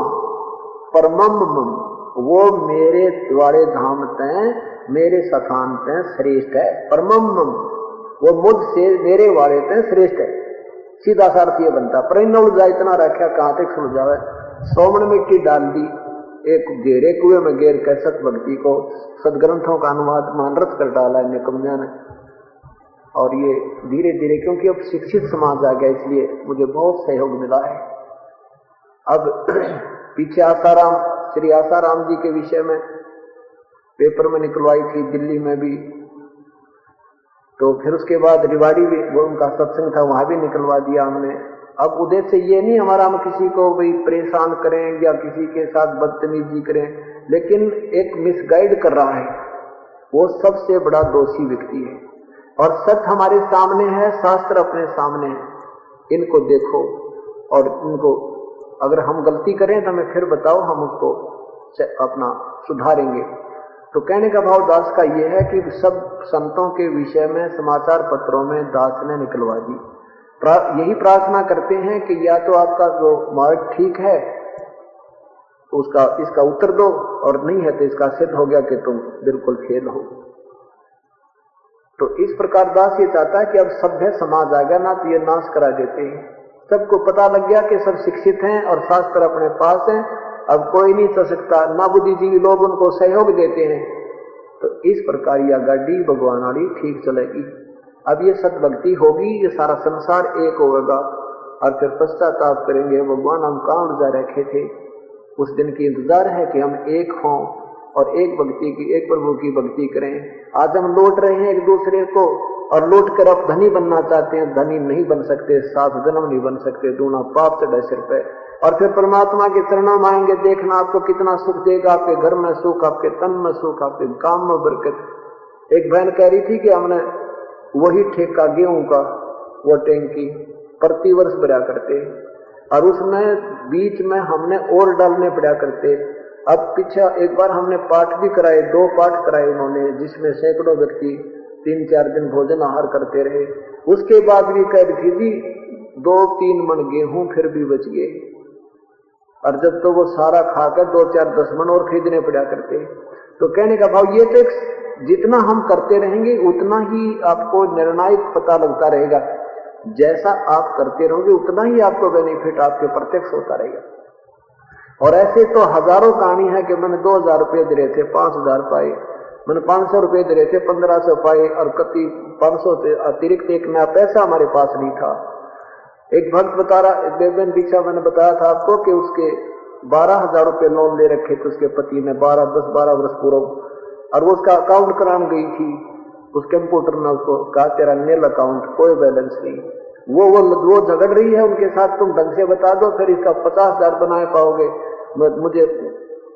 परमम मम, वो मेरे द्वारे धाम तय, मेरे स्थान तय श्रेष्ठ है। परमम मम, वो मुझसे मेरे वाले तय श्रेष्ठ है। सीधा सा अर्थ ये बनता। पर इन उलझा इतना रखा, कहां तक सुलझावे। सोमन मिट्टी डाल दी, एक घेरे कुएं में घेर कर सत भक्ति को सदग्रंथों का अनुवाद मानरत कर डाला है निकम्या ने। और ये धीरे धीरे, क्योंकि अब शिक्षित समाज आ गया, इसलिए मुझे बहुत सहयोग मिला है। अब पीछे आसाराम, श्री आसाराम जी के विषय में पेपर में निकलवाई थी, दिल्ली में भी, तो फिर उसके बाद रिवाड़ी भी, वो उनका सत्संग था, वहां भी निकलवा दिया हमने। अब उद्देश्य ये नहीं हमारा हम किसी को भाई परेशान करें या किसी के साथ बदतमीजी करें, लेकिन एक मिसगाइड कर रहा है वो सबसे बड़ा दोषी व्यक्ति है। और सत्य हमारे सामने है, शास्त्र अपने सामने है, इनको देखो और इनको अगर हम गलती करें तो हमें फिर बताओ, हम उसको अपना सुधारेंगे। तो कहने का भाव दास का यह है कि सब संतों के विषय में समाचार पत्रों में दास ने निकलवा दी। यही प्रार्थना करते हैं कि या तो आपका जो मार्ग ठीक है उसका इसका उत्तर दो, और नहीं है तो इसका सिद्ध हो गया कि तुम बिल्कुल फेल हो। तो इस प्रकार दास ये चाहता है कि अब सभ्य समाज आ गया ना, तो ये नाश करा देते हैं। सबको पता लग गया कि सब शिक्षित हैं और शास्त्र अपने पास हैं, अब कोई नहीं चल सकता, ना बुद्धिजीवी लोग उनको सहयोग देते हैं। तो इस प्रकार यह गाड़ी भगवान वाली ठीक चलेगी। अब ये सतभक्ति होगी, ये सारा संसार एक होगा, और फिर पश्चाताप करेंगे, भगवान हम कहाँ उलझा रखे थे। उस दिन की इंतजार है कि हम एक हों और एक भक्ति की, एक प्रभु की भक्ति करें। आज हम लौट रहे हैं एक दूसरे को, और लौट कर अब धनी बनना चाहते हैं, धनी नहीं बन सकते, 7 जन्म नहीं बन सकते, दूना पाप चढ़े सिर पे। और फिर परमात्मा के चरणों में आएंगे, देखना आपको कितना सुख देगा, आपके घर में सुख, आपके तन में सुख, आपके काम में बरकत। एक बहन कह रही थी कि हमने वही ठेका गेहूं का, वो टैंकी प्रति वर्ष भरा करते, और उसमें बीच में हमने और डालने पड़ा करते। अब पीछे एक बार हमने पाठ भी कराए, 2 पाठ कराए उन्होंने, जिसमें सैकड़ों व्यक्ति 3-4 दिन भोजन आहार करते रहे। उसके बाद भी कह रही थी जी 2-3 मन गेहूं फिर भी बच गए, और जब तो वो सारा खाकर 2-4-10 मन और खरीदने पड़ा करते। तो कहने का भाव ये तो जितना हम करते रहेंगे उतना ही आपको निर्णायक पता लगता रहेगा, जैसा आप करते रहोगे उतना ही आपको बेनिफिट आपके प्रत्यक्ष होता रहेगा। और ऐसे तो हजारों कहानी है कि मैंने 2000 रुपये दे रहे थे 5000 पाए, मैंने 500 रुपये दे रहे थे 1500 पाए, और कति 500 से अतिरिक्त एक नया पैसा हमारे पास नहीं था। एक भक्त बता रहा, 2 दिन पीछे मैंने बताया था आपको कि उसके 12,000 रुपये लोन ले रखे थे उसके पति ने, 10-12 वर्ष पूर्व, और वो उसका अकाउंट कराने गई थी, उस कंप्यूटर ने उसको कहा तेरा नील अकाउंट, कोई बैलेंस नहीं। वो झगड़ रही है उनके साथ, तुम ढंग से बता दो फिर इसका 50,000 बना पाओगे। मुझे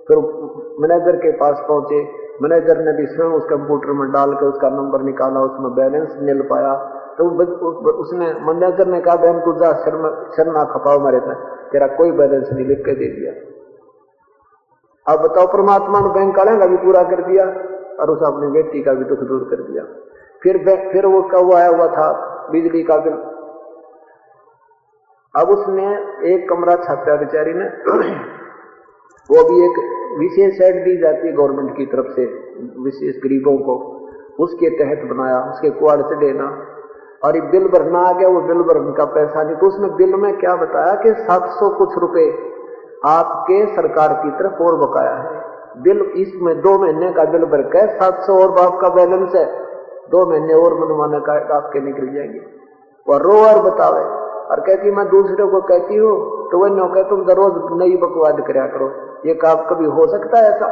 फिर मैनेजर के पास पहुंचे, मैनेजर ने भी स्वयं उस कंप्यूटर में डाल के उसका नंबर निकाला, उसमें बैलेंस मिल पाया। तो उसने मैनेजर ने कहा बहन तू जा, शर्म ना खपाओ मेरे पे, तेरा कोई बैलेंस नहीं, लिख के दे दिया। अब बताओ, परमात्मा ने बैंक वाले का भी पूरा कर दिया और उसे अपनी बेटी का भी दुख दूर कर दिया। फिर वो उसका वो आया हुआ था बिजली का बिल, अब उसने एक कमरा छापा बेचारी ने, वो भी एक विशेष साइड दी जाती है गवर्नमेंट की तरफ से विशेष गरीबों को, उसके तहत बनाया, उसके कुआड़ से देना, और ये बिल भरना आ गया, वो बिल भरने का पैसा नहीं। तो उसने बिल में क्या बताया कि 700 कुछ रुपए आपके सरकार की तरफ और बकाया है। बिल इसमें 2 महीने का बिल भर के 700 और बाप का बैलेंस है, 2 महीने और मनमाना का आपके निकल जाएंगे। और रो और बतावे, और कहती मैं दूसरे को कहती हूँ तो वह नो कह तुम रोज नई बकवाद कराया करो, ये काम कभी हो सकता है ऐसा?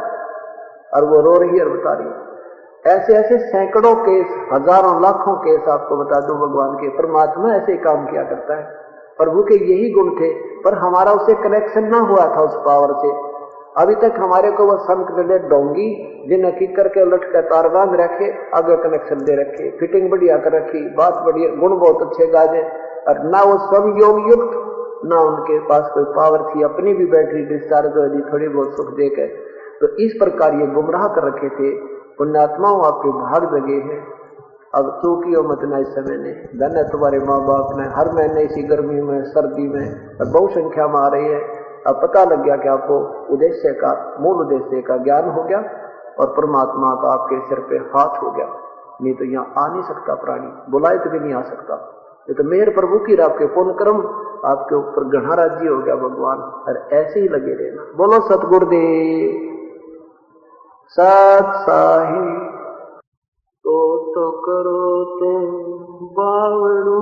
और वो रो रही है और बता रही है। ऐसे ऐसे सैकड़ों केस, हजारों लाखों केस आपको बता दूं भगवान के। परमात्मा ऐसे ही काम किया करता है, प्रभु के यही गुण थे, पर हमारा उससे कनेक्शन ना हुआ था उस पावर से। अभी तक हमारे को वो संत गले डोंगी जिन्हें की करके लट के तार बांध रखे, आगे कनेक्शन दे रखे, फिटिंग बढ़िया कर रखी, बात बढ़िया, गुण बहुत अच्छे गाजे, और ना वो स्वयं योग युक्त, ना उनके पास कोई पावर थी, अपनी भी बैटरी डिस्चार्ज हो गई थोड़ी बहुत सुख देकर। तो इस प्रकार ये गुमराह कर रखे थे। पुण्यात्माओं आपके भाग जगे हैं, अब चूकियो मत ना इस समय ने, धन है तुम्हारे माँ बाप ने। हर महीने इसी गर्मी में सर्दी में बहु संख्या में आ रही है। अब पता लग गया कि आपको उद्देश्य का, मूल उद्देश्य का ज्ञान हो गया और परमात्मा का आपके सिर पे हाथ हो गया। नहीं तो यहाँ आ नहीं सकता प्राणी, बुलाए तो भी नहीं आ सकता। ये तो मेहर प्रभु की, आपके पुण्य कर्म आपके ऊपर गढ़ा राज्य हो गया भगवान। और ऐसे ही लगे रहना। बोलो सतगुरुदेव सत साहिब। तो करो तो बावड़ू,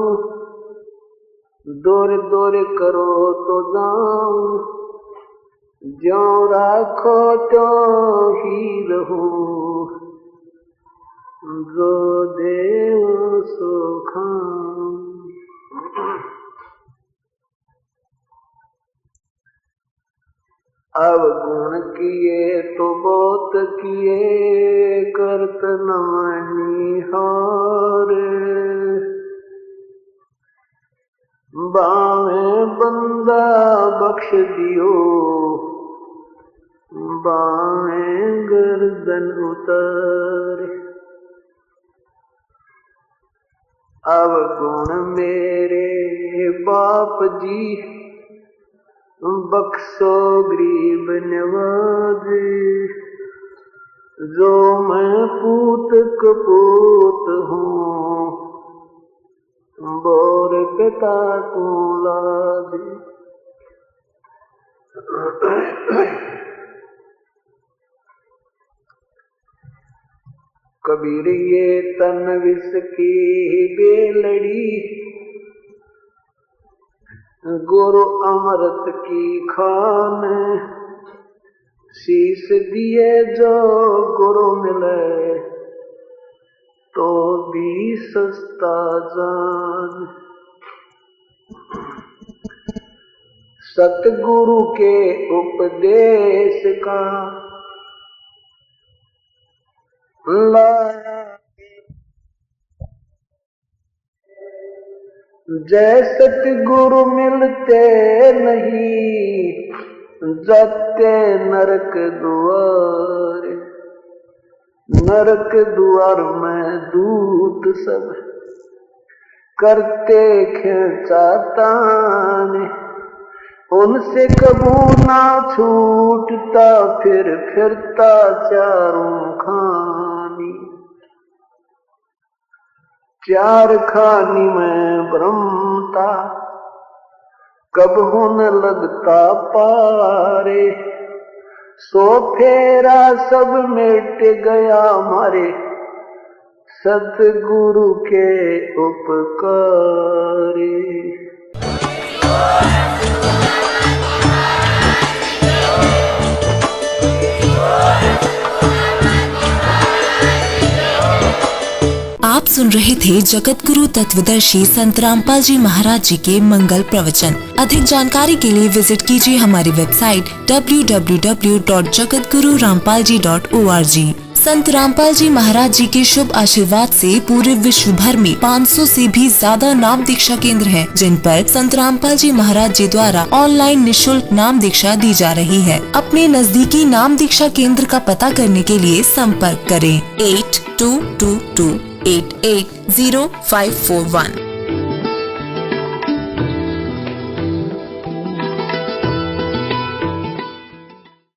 दौरे दौरे करो तो जाऊं, ज्यों राखो त्यों ही रहूं, जो देव सो खाऊं। अब गुण किए तो बहुत किए, करत न मनिहार, बावे बंदा बख्श दियो, बावे गर्दन उतार। अब गुण मेरे बाप जी, बख्शो गरीब नवाजी, जो मैं पूत कपूत हूँ, बोर पिता को लादी। कबीर ये तन विष की बेलड़ी, गुरु अमृत की खान, शीश दिए जो गुरु मिले तो भी सस्ता जान। सतगुरु के उपदेश का लाया जय सतगुरु मिलते नहीं, जाते नरक द्वार। नरक द्वार में दूत सब करते खिंचातान, उनसे कबू ना छूटता फिर फिरता चारों खानी। चार खानी में ब्रह्मता कब हुन लगता पारे, सो फेरा सब मिट गया हमारे सतगुरु के उपकारे। आप सुन रहे थे जगत गुरु तत्वदर्शी संत रामपाल जी महाराज जी के मंगल प्रवचन। अधिक जानकारी के लिए विजिट कीजिए हमारी वेबसाइट www.jagatgururampalji.org। संत रामपाल जी महाराज जी के शुभ आशीर्वाद से पूरे विश्व भर में 500 से भी ज्यादा नाम दीक्षा केंद्र हैं, जिन पर संत रामपाल जी महाराज जी द्वारा ऑनलाइन निशुल्क नाम दीक्षा दी जा रही है। अपने नजदीकी नाम दीक्षा केंद्र का पता करने के लिए संपर्क करें 8222880541।